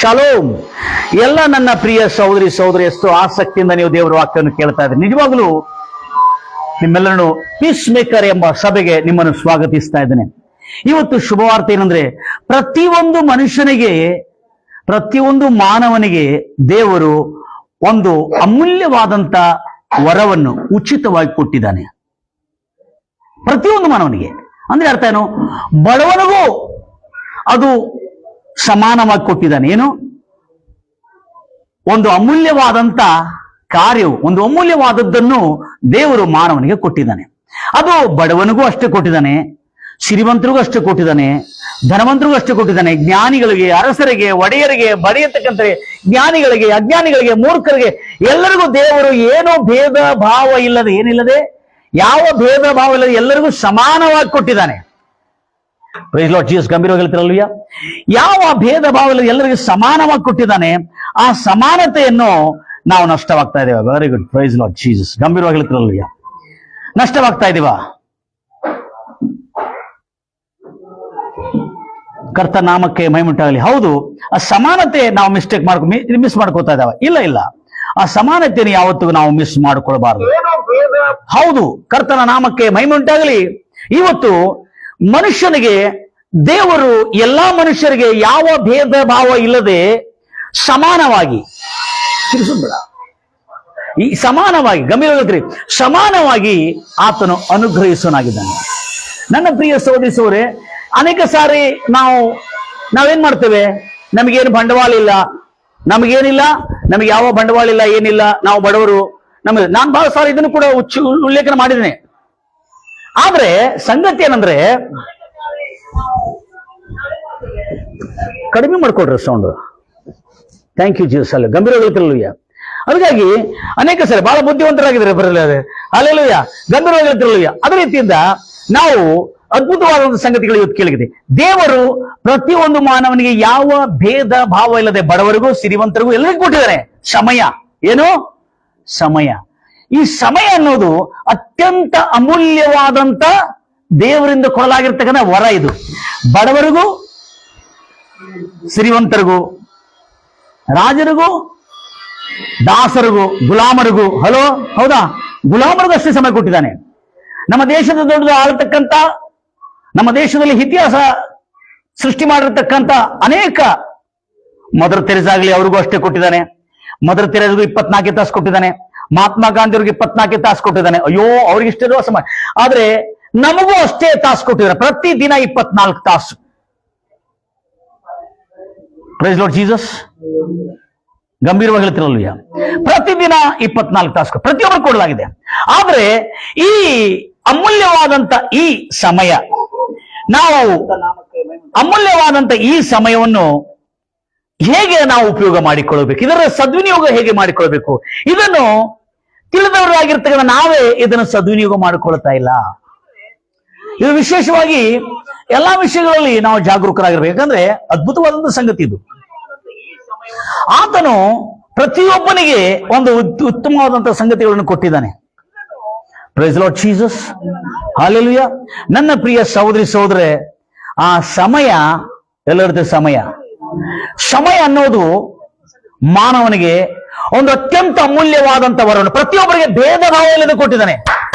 Shalom. ಎಲ್ಲ ನನ್ನ ಪ್ರಿಯ ಸಹೋದರಿ ಎಷ್ಟು ಆಸಕ್ತಿಯಿಂದ ನೀವು ದೇವರ ವಾಕ್ಯವನ್ನು ಕೇಳ್ತಾ ಇದ್ದೀರಿ. ನಿಜವಾಗ್ಲೂ ನಿಮ್ಮೆಲ್ಲರನ್ನು ಪೀಸ್ ಮೇಕರ್ ಎಂಬ ಸಭೆಗೆ ನಿಮ್ಮನ್ನು ಸ್ವಾಗತಿಸ್ತಾ ಇದ್ದೇನೆ. ಇವತ್ತು ಶುಭವಾರ್ತೆ ಏನಂದ್ರೆ, ಪ್ರತಿಯೊಂದು ಮನುಷ್ಯನಿಗೆ, ಪ್ರತಿಯೊಂದು ಮಾನವನಿಗೆ ದೇವರು ಒಂದು ಅಮೂಲ್ಯವಾದಂತ ವರವನ್ನು ಉಚಿತವಾಗಿ ಕೊಟ್ಟಿದ್ದಾನೆ. ಪ್ರತಿಯೊಂದು ಮಾನವನಿಗೆ ಅಂದ್ರೆ ಅರ್ಥ ಏನು? ಬಡವನಿಗೂ ಅದು ಸಮಾನವಾಗಿ ಕೊಟ್ಟಿದ್ದಾನೆ. ಏನು? ಒಂದು ಅಮೂಲ್ಯವಾದಂತ ಕಾರ್ಯವು, ಒಂದು ಅಮೂಲ್ಯವಾದದ್ದನ್ನು ದೇವರು ಮಾನವನಿಗೆ ಕೊಟ್ಟಿದ್ದಾನೆ. ಅದು ಬಡವನಿಗೂ ಅಷ್ಟೇ ಕೊಟ್ಟಿದ್ದಾನೆ, ಶ್ರೀಮಂತರಿಗೂ ಅಷ್ಟೇ ಕೊಟ್ಟಿದ್ದಾನೆ, ಧನವಂತರಿಗೂ ಅಷ್ಟೇ ಕೊಟ್ಟಿದ್ದಾನೆ. ಜ್ಞಾನಿಗಳಿಗೆ, ಅರಸರಿಗೆ, ಒಡೆಯರಿಗೆ, ಬರೆಯತಕ್ಕಂಥ ಜ್ಞಾನಿಗಳಿಗೆ, ಅಜ್ಞಾನಿಗಳಿಗೆ, ಮೂರ್ಖರಿಗೆ, ಎಲ್ಲರಿಗೂ ದೇವರು ಏನೋ ಭೇದ ಭಾವ ಇಲ್ಲದೆ, ಏನಿಲ್ಲದೆ, ಯಾವ ಭೇದ ಭಾವ ಇಲ್ಲದೆ ಎಲ್ಲರಿಗೂ ಸಮಾನವಾಗಿ ಕೊಟ್ಟಿದ್ದಾನೆ. Praise lord Jesus. ಗಂಭೀರವಾಗಿ ಹೇಳ್ತಿರಲ್ವಯ್ಯ? ಯಾವ ಭೇದ ಭಾವ ಇಲ್ಲದೆ ಎಲ್ಲರಿಗೂ ಸಮಾನವಾಗಿ ಕೊಟ್ಟಿದ್ದಾನೆ. ಆ ಸಮಾನತೆಯನ್ನು ನಾವು ನಷ್ಟವಾಗ್ತಾ ಇದ್ದೇವೆ. Very good. Praise lord Jesus. ಗಂಭೀರವಾಗಿ ಹೇಳ್ತಿರಲ್ವಯ್ಯ? ನಷ್ಟವಾಗ್ತಾ ಇದೀವಾ? ಕರ್ತ ನಾಮಕ್ಕೆ ಮಹಿಮುಂಟಾಗಲಿ. ಹೌದು, ಆ ಸಮಾನತೆ ನಾವು ಮಿಸ್ ಮಾಡ್ಕೋತಾ ಇದ್ದಾವೆ. ಇಲ್ಲ, ಆ ಸಮಾನತೆಯನ್ನು ಯಾವತ್ತಿಗೂ ನಾವು ಮಿಸ್ ಮಾಡ್ಕೊಳ್ಬಾರ್ದು. ಹೌದು, ಕರ್ತನ ನಾಮಕ್ಕೆ ಮಹಿಮುಂಟಾಗಲಿ. ಇವತ್ತು ಮನುಷ್ಯನಿಗೆ ದೇವರು ಎಲ್ಲಾ ಮನುಷ್ಯರಿಗೆ ಯಾವ ಭೇದ ಭಾವ ಇಲ್ಲದೆ ಸಮಾನವಾಗಿ, ಈ ಸಮಾನವಾಗಿ, ಗಂಭೀರವಾಗಿ ಸಮಾನವಾಗಿ ಆತನು ಅನುಗ್ರಹಿಸೋನಾಗಿದ್ದಾನೆ. ನನ್ನ ಪ್ರಿಯ ಸಹೋದರರೇ, ಅನೇಕ ಸಾರಿ ನಾವೇನ್ ಮಾಡ್ತೇವೆ? ನಮಗೇನು ಬಂಡವಾಳ ಇಲ್ಲ, ನಮಗೇನಿಲ್ಲ, ನಮಗೆ ಯಾವ ಬಂಡವಾಳ ಇಲ್ಲ, ಏನಿಲ್ಲ, ನಾವು ಬಡವರು. ನಾನು ಬಹಳ ಸಾರಿ ಇದನ್ನು ಕೂಡ ಉಲ್ಲೇಖನ ಮಾಡಿದ್ದೇನೆ. ಆದ್ರೆ ಸಂಗತಿ ಏನಂದ್ರೆ, ಕಡಿಮೆ ಮಾಡ್ಕೊಡ್ರಿ ಸೌಂಡ್. Thank you Jesus. ಅಲ್ಲ, ಗಂಭೀರವಾಗಿರ್ತಿರಲ್ವಯ್ಯ? ಅದಕ್ಕಾಗಿ ಅನೇಕ ಸಾರಿ ಬಹಳ ಬುದ್ಧಿವಂತರಾಗಿದ್ದಾರೆ. ಬರಲಿಲ್ಲ ಅಲ್ಲೆಲ್ಲಯ್ಯ, ಗಂಭೀರವಾಗಿರ್ತಿರಲ್ವಯ್ಯ? ಅದೇ ರೀತಿಯಿಂದ ನಾವು ಅದ್ಭುತವಾದ ಸಂಗತಿಗಳು ಇವತ್ತು ಕೇಳಿದೆ. ದೇವರು ಪ್ರತಿಯೊಂದು ಮಾನವನಿಗೆ ಯಾವ ಭೇದ ಭಾವ ಇಲ್ಲದೆ ಬಡವರಿಗೂ ಶ್ರೀಮಂತರಿಗೂ ಎಲ್ಲರಿಗೂ ಕೊಟ್ಟಿದ್ದಾರೆ ಸಮಯ. ಏನು? ಸಮಯ. ಈ ಸಮಯ ಅನ್ನೋದು ಅತ್ಯಂತ ಅಮೂಲ್ಯವಾದಂತ ದೇವರಿಂದ ಕೊಡಲಾಗಿರ್ತಕ್ಕಂಥ ವರ. ಇದು ಬಡವರಿಗೂ, ಶ್ರೀಮಂತರಿಗೂ, ರಾಜರಿಗೂ, ದಾಸರಿಗೂ, ಗುಲಾಮರಿಗೂ. ಹಲೋ, ಹೌದಾ? ಗುಲಾಮರಿಗೂ ಅಷ್ಟೇ ಸಮಯ ಕೊಟ್ಟಿದ್ದಾನೆ. ನಮ್ಮ ದೇಶದ ದೊಡ್ಡದು ಆಳ್ತಕ್ಕಂಥ, ನಮ್ಮ ದೇಶದಲ್ಲಿ ಇತಿಹಾಸ ಸೃಷ್ಟಿ ಮಾಡಿರ್ತಕ್ಕಂಥ ಅನೇಕ, ಮದರ್ ತೆರೆಸಾಗ್ಲಿ ಅವ್ರಿಗೂ ಅಷ್ಟೇ ಕೊಟ್ಟಿದ್ದಾನೆ. ಮದರ್ ತೆರೆಸಾಗೂ 24 ತಾಸು ಕೊಟ್ಟಿದ್ದಾನೆ. ಮಹಾತ್ಮ ಗಾಂಧಿ ಅವ್ರಿಗೆ 24 ತಾಸು ಕೊಟ್ಟಿದ್ದಾನೆ. ಅಯ್ಯೋ, ಅವ್ರಿಗೆ ಇಷ್ಟೇ ಸಮಯ. ಆದ್ರೆ ನಮಗೂ ಅಷ್ಟೇ ತಾಸು ಕೊಟ್ಟಿದ್ದಾರೆ, ಪ್ರತಿದಿನ 24 ತಾಸು. Praise lord Jesus. ಗಂಭೀರವಾಗಿ ಹೇಳ್ತಿರಲ್ವಯ್ಯ? ಪ್ರತಿದಿನ 24 ತಾಸು ಪ್ರತಿಯೊಬ್ಬರು ಕೊಡಲಾಗಿದೆ. ಆದ್ರೆ ಈ ಅಮೂಲ್ಯವಾದಂತ ಈ ಸಮಯ, ನಾವು ಅಮೂಲ್ಯವಾದಂತ ಈ ಸಮಯವನ್ನು ಹೇಗೆ ನಾವು ಉಪಯೋಗ ಮಾಡಿಕೊಳ್ಳಬೇಕು, ಇದರ ಸದ್ವಿನಿಯೋಗ ಹೇಗೆ ಮಾಡಿಕೊಳ್ಬೇಕು, ಇದನ್ನು ತಿಳಿದವರಾಗಿರ್ತಕ್ಕಂಥ ನಾವೇ ಇದನ್ನು ಸದ್ವಿನಿಯೋಗ ಮಾಡಿಕೊಳ್ತಾ ಇಲ್ಲ. ಇದು ವಿಶೇಷವಾಗಿ ಎಲ್ಲಾ ವಿಷಯಗಳಲ್ಲಿ ನಾವು ಜಾಗರೂಕರಾಗಿರ್ಬೇಕು. ಯಾಕಂದ್ರೆ ಅದ್ಭುತವಾದಂತ ಸಂಗತಿ ಇದು. ಆತನು ಪ್ರತಿಯೊಬ್ಬನಿಗೆ ಒಂದು ಉತ್ತಮವಾದಂತಹ ಸಂಗತಿಗಳನ್ನು ಕೊಟ್ಟಿದ್ದಾನೆ. Praise lord Jesus. ಹಲ್ಲೆಲೂಯಾ. ನನ್ನ ಪ್ರಿಯ ಸಹೋದರರೇ, ಆ ಸಮಯ ಎಲ್ಲರಿಗೂ ಸಮಯ ಅನ್ನೋದು ಮಾನವನಿಗೆ ಒಂದು ಅತ್ಯಂತ ಅಮೂಲ್ಯವಾದಂತ ವರವನ್ನು ಪ್ರತಿಯೊಬ್ಬರಿಗೆ ಭೇದ ಭಾವ ಇಲ್ಲದೆ ಕೊಟ್ಟಿದ್ದಾನೆ.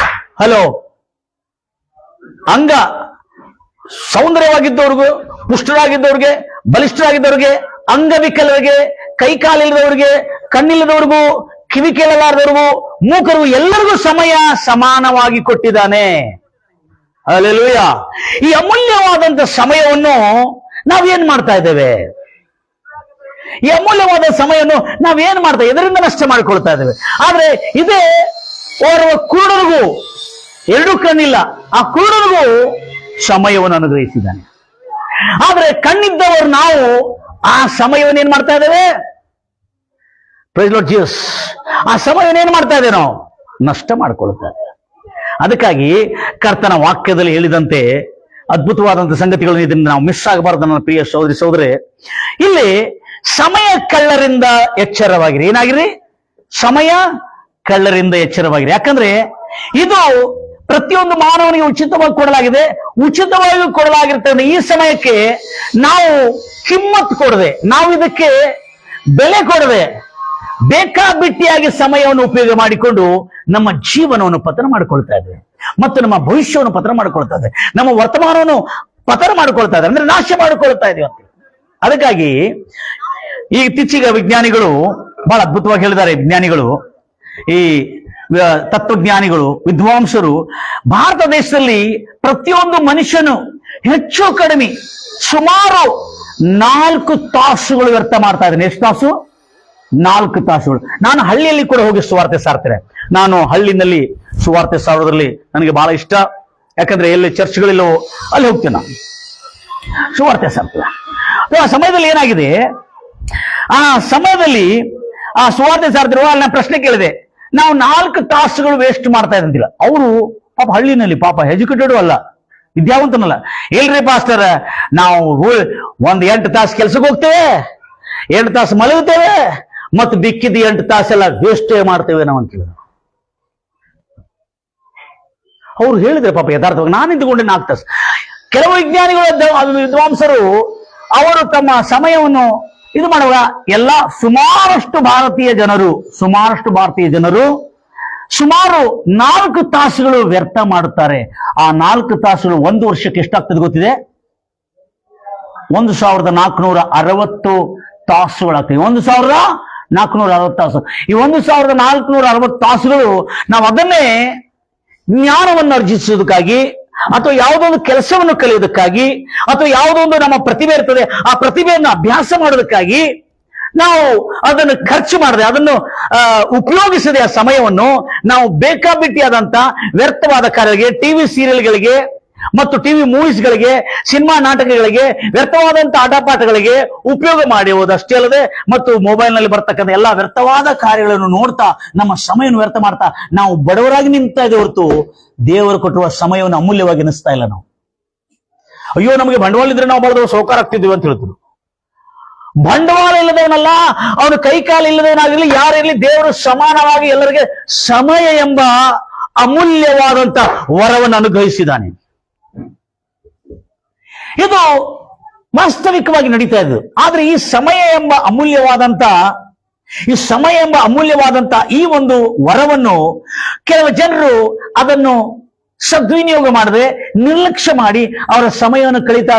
ಹಲೋ, ಅಂಗ ಸೌಂದರ್ಯವಾಗಿದ್ದವ್ರಿಗೂ, ಪುಷ್ಟರಾಗಿದ್ದವ್ರಿಗೆ, ಬಲಿಷ್ಠರಾಗಿದ್ದವ್ರಿಗೆ, ಅಂಗವಿಕಲರಿಗೆ, ಕೈಕಾಲಿಲ್ಲದವ್ರಿಗೆ, ಕಣ್ಣಿಲ್ಲದವ್ರಿಗೂ, ಕಿವಿ ಕೇಳಲಾರದವ್ರಿಗೂ, ಮೂಕರು, ಎಲ್ಲರಿಗೂ ಸಮಯ ಸಮಾನವಾಗಿ ಕೊಟ್ಟಿದ್ದಾನೆ. ಹಲ್ಲೆಲೂಯಾ. ಈ ಅಮೂಲ್ಯವಾದಂತ ಸಮಯವನ್ನು ನಾವೇನ್ ಮಾಡ್ತಾ ಇದ್ದೇವೆ? ಈ ಅಮೂಲ್ಯವಾದ ಸಮಯವನ್ನು ನಾವೇನ್ ಮಾಡ್ತಾ, ಇದರಿಂದ ನಷ್ಟ ಮಾಡಿಕೊಳ್ತಾ ಇದ್ದೇವೆ. ಆದ್ರೆ ಇದೇ ಓರ್ವ ಕುರುಡನಿಗೂ, 2 ಕಣ್ಣಿಲ್ಲ, ಆ ಕುರುಡನಿಗೂ ಸಮಯವನ್ನು ಅನುಗ್ರಹಿಸಿದ್ದಾನೆ. ಆದ್ರೆ ಕಣ್ಣಿದ್ದವರು ನಾವು ಆ ಸಮಯವನ್ನು ಏನ್ ಮಾಡ್ತಾ ಇದ್ದೇವೆ? Praise lord Jesus. ಆ ಸಮಯವನ್ನು ಏನ್ ಮಾಡ್ತಾ ಇದ್ದೇವೆ? ನಾವು ನಷ್ಟ ಮಾಡ್ಕೊಳ್ತಾ ಇದ್ದೇವೆ. ಅದಕ್ಕಾಗಿ ಕರ್ತನ ವಾಕ್ಯದಲ್ಲಿ ಹೇಳಿದಂತೆ ಅದ್ಭುತವಾದಂತಹ ಸಂಗತಿಗಳನ್ನು ಇದನ್ನು ನಾವು ಮಿಸ್ ಆಗಬಾರದು. ನನ್ನ ಪ್ರಿಯ ಸಹೋದರರೇ, ಇಲ್ಲಿ ಸಮಯ ಕಳ್ಳರಿಂದ ಎಚ್ಚರವಾಗಿರಿ. ಏನಾಗಿರಿ? ಸಮಯ ಕಳ್ಳರಿಂದ ಎಚ್ಚರವಾಗಿರಿ. ಯಾಕಂದ್ರೆ ಇದು ಪ್ರತಿಯೊಂದು ಮಾನವನಿಗೆ ಉಚಿತವಾಗಿ ಕೊಡಲಾಗಿದೆ. ಉಚಿತವಾಗಿ ಕೊಡಲಾಗಿರ್ತದೆ ಈ ಸಮಯಕ್ಕೆ ನಾವು ಕಿಮ್ಮತ್ತು ಕೊಡದೆ, ನಾವು ಇದಕ್ಕೆ ಬೆಲೆ ಕೊಡದೆ ಬೇಕಾಬಿಟ್ಟಿಯಾಗಿ ಸಮಯವನ್ನು ಉಪಯೋಗ ಮಾಡಿಕೊಂಡು ನಮ್ಮ ಜೀವನವನ್ನು ಪತನ ಮಾಡಿಕೊಳ್ತಾ ಇದ್ದೇವೆ ಮತ್ತು ನಮ್ಮ ಭವಿಷ್ಯವನ್ನು ಪತನ ಮಾಡಿಕೊಳ್ತಾ ಇದ್ದೇವೆ, ನಮ್ಮ ವರ್ತಮಾನವನ್ನು ಪತನ ಮಾಡಿಕೊಳ್ತಾ ಇದ್ದಾರೆ, ಅಂದ್ರೆ ನಾಶ ಮಾಡಿಕೊಳ್ತಾ ಇದ್ದೀವಿ ಅಂತ. ಅದಕ್ಕಾಗಿ ಈ ಇತ್ತೀಚೆಗೆ ವಿಜ್ಞಾನಿಗಳು ಬಹಳ ಅದ್ಭುತವಾಗಿ ಹೇಳಿದ್ದಾರೆ. ವಿಜ್ಞಾನಿಗಳು, ಈ ತತ್ವಜ್ಞಾನಿಗಳು, ವಿದ್ವಾಂಸರು, ಭಾರತ ದೇಶದಲ್ಲಿ ಪ್ರತಿಯೊಂದು ಮನುಷ್ಯನು ಹೆಚ್ಚು ಕಡಿಮೆ ಸುಮಾರು 4 ತಾಸುಗಳು ವ್ಯರ್ಥ ಮಾಡ್ತಾ ಇದ್ದಾನೆ. ಎಷ್ಟು ತಾಸು? 4 ತಾಸುಗಳು. ನಾನು ಹಳ್ಳಿಯಲ್ಲಿ ಕೂಡ ಹೋಗಿ ಸುವಾರ್ತೆ ಸಾರ್ತೇನೆ. ನಾನು ಹಳ್ಳಿನಲ್ಲಿ ಸುವಾರ್ತೆ ಸಾರೋದ್ರಲ್ಲಿ ನನಗೆ ಬಹಳ ಇಷ್ಟ. ಯಾಕಂದ್ರೆ ಎಲ್ಲಿ ಚರ್ಚ್ಗಳಿಲ್ಲವೋ ಅಲ್ಲಿ ಹೋಗ್ತೇನೆ, ನಾನು ಸುವಾರ್ತೆ ಸಾರ್ತೇನೆ. ಆ ಸಮಯದಲ್ಲಿ ಏನಾಗಿದೆ, ಆ ಸಮಯದಲ್ಲಿ ಆ ಸುವಾರ್ತೆ ಸಾರ್ತಿರುವ ಅಲ್ಲಿ ನಾನು ಪ್ರಶ್ನೆ ಕೇಳಿದೆ, ನಾವು 4 ತಾಸುಗಳು ವೇಸ್ಟ್ ಮಾಡ್ತಾ ಇದ್ದಂತಿಲ್ಲ. ಅವರು ಪಾಪ ಹಳ್ಳಿನಲ್ಲಿ ಪಾಪ ಎಜುಕೇಟೆಡ್ ಅಲ್ಲ, ವಿದ್ಯಾವಂತನಲ್ಲ. ಇಲ್ರಿ ಪಾಸ್ಟರ್, ನಾವು 8 ತಾಸು ಕೆಲ್ಸಕ್ಕೆ ಹೋಗ್ತೇವೆ, 8 ತಾಸು ಮಲಗುತ್ತೇವೆ, ಮತ್ತು ಬಿಕ್ಕಿದ 8 ತಾಸೆಲ್ಲ ವೇಸ್ಟ್ ಮಾಡ್ತೇವೆ ನಾವು ಅಂತ ಹೇಳಿದ್ರು. ಅವ್ರು ಹೇಳಿದ್ರೆ ಪಾಪ ಯಥಾರ್ಥವಾಗಿ. ನಾನು ಇದ್ದುಕೊಂಡೆ 4 ತಾಸು. ಕೆಲವು ವಿಜ್ಞಾನಿಗಳು, ವಿದ್ವಾಂಸರು, ಅವರು ತಮ್ಮ ಸಮಯವನ್ನು ಇದು ಮಾಡುವಾಗ ಸುಮಾರಷ್ಟು ಭಾರತೀಯ ಜನರು ಸುಮಾರು 4 ತಾಸುಗಳು ವ್ಯರ್ಥ ಮಾಡುತ್ತಾರೆ. ಆ 4 ತಾಸುಗಳು 1 ವರ್ಷಕ್ಕೆ ಎಷ್ಟಾಗ್ತದೆ ಗೊತ್ತಿದೆ? 1460 ತಾಸುಗಳಾಗ್ತವೆ. 1460 ತಾಸು. ಈ 1460 ತಾಸುಗಳು ನಾವು ಅದನ್ನೇ ಜ್ಞಾನವನ್ನು ಅರ್ಜಿಸುವುದಕ್ಕಾಗಿ, ಅಥವಾ ಯಾವುದೊಂದು ಕೆಲಸವನ್ನು ಕಲಿಯುವುದಕ್ಕಾಗಿ, ಅಥವಾ ಯಾವುದೊಂದು ನಮ್ಮ ಪ್ರತಿಭೆ ಇರ್ತದೆ ಆ ಪ್ರತಿಭೆಯನ್ನು ಅಭ್ಯಾಸ ಮಾಡೋದಕ್ಕಾಗಿ ನಾವು ಅದನ್ನು ಖರ್ಚು ಮಾಡದೆ, ಅದನ್ನು ಉಪಯೋಗಿಸದೆ ಆ ಸಮಯವನ್ನು ನಾವು ಬೇಕಾಬಿಟ್ಟಿಯಾದಂತ ವ್ಯರ್ಥವಾದ ಕಾರ್ಯಗಳಿಗೆ, ಟಿವಿ ಸೀರಿಯಲ್ಗಳಿಗೆ ಮತ್ತು ಟಿವಿ ಮೂವೀಸ್ಗಳಿಗೆ, ಸಿನಿಮಾ ನಾಟಕಗಳಿಗೆ, ವ್ಯರ್ಥವಾದಂತ ಆಟಪಾಠಗಳಿಗೆ ಉಪಯೋಗ ಮಾಡುವುದಷ್ಟೇ ಅಲ್ಲದೆ ಮತ್ತು ಮೊಬೈಲ್ನಲ್ಲಿ ಬರ್ತಕ್ಕಂಥ ಎಲ್ಲಾ ವ್ಯರ್ಥವಾದ ಕಾರ್ಯಗಳನ್ನು ನೋಡ್ತಾ ನಮ್ಮ ಸಮಯವನ್ನು ವ್ಯರ್ಥ ಮಾಡ್ತಾ ನಾವು ಬಡವರಾಗಿ ನಿಂತಾ ಇದ್ದೇವೆ ಹೊರತು ದೇವರು ಕೊಟ್ಟಿರುವ ಸಮಯವನ್ನು ಅಮೂಲ್ಯವಾಗಿ ಎನಿಸ್ತಾ ಇಲ್ಲ ನಾವು. ಅಯ್ಯೋ, ನಮಗೆ ಬಂಡವಾಳ ಇದ್ರೆ ನಾವು ಬಡದವರು ಸೌಕಾರ ಆಗ್ತಿದ್ದೀವಿ ಅಂತ ಹೇಳ್ತಿದ್ರು. ಬಂಡವಾಳ ಇಲ್ಲದವನಲ್ಲ, ಅವನು ಕೈಕಾಲು ಇಲ್ಲದವನಾಗಿರಲಿ, ಯಾರಿರಲಿ, ದೇವರು ಸಮಾನವಾಗಿ ಎಲ್ಲರಿಗೆ ಸಮಯ ಎಂಬ ಅಮೂಲ್ಯವಾದಂತ ವರವನ್ನು ಅನುಗ್ರಹಿಸಿದ್ದಾನೆ. ಇದು ವಾಸ್ತವಿಕವಾಗಿ ನಡೀತಾ ಇದೆ. ಆದ್ರೆ ಈ ಸಮಯ ಎಂಬ ಅಮೂಲ್ಯವಾದಂತ ಈ ಒಂದು ವರವನ್ನು ಕೆಲವು ಜನರು ಅದನ್ನು ಸದ್ವಿನಿಯೋಗ ಮಾಡದೆ ನಿರ್ಲಕ್ಷ್ಯ ಮಾಡಿ ಅವರ ಸಮಯವನ್ನು ಕಳೀತಾ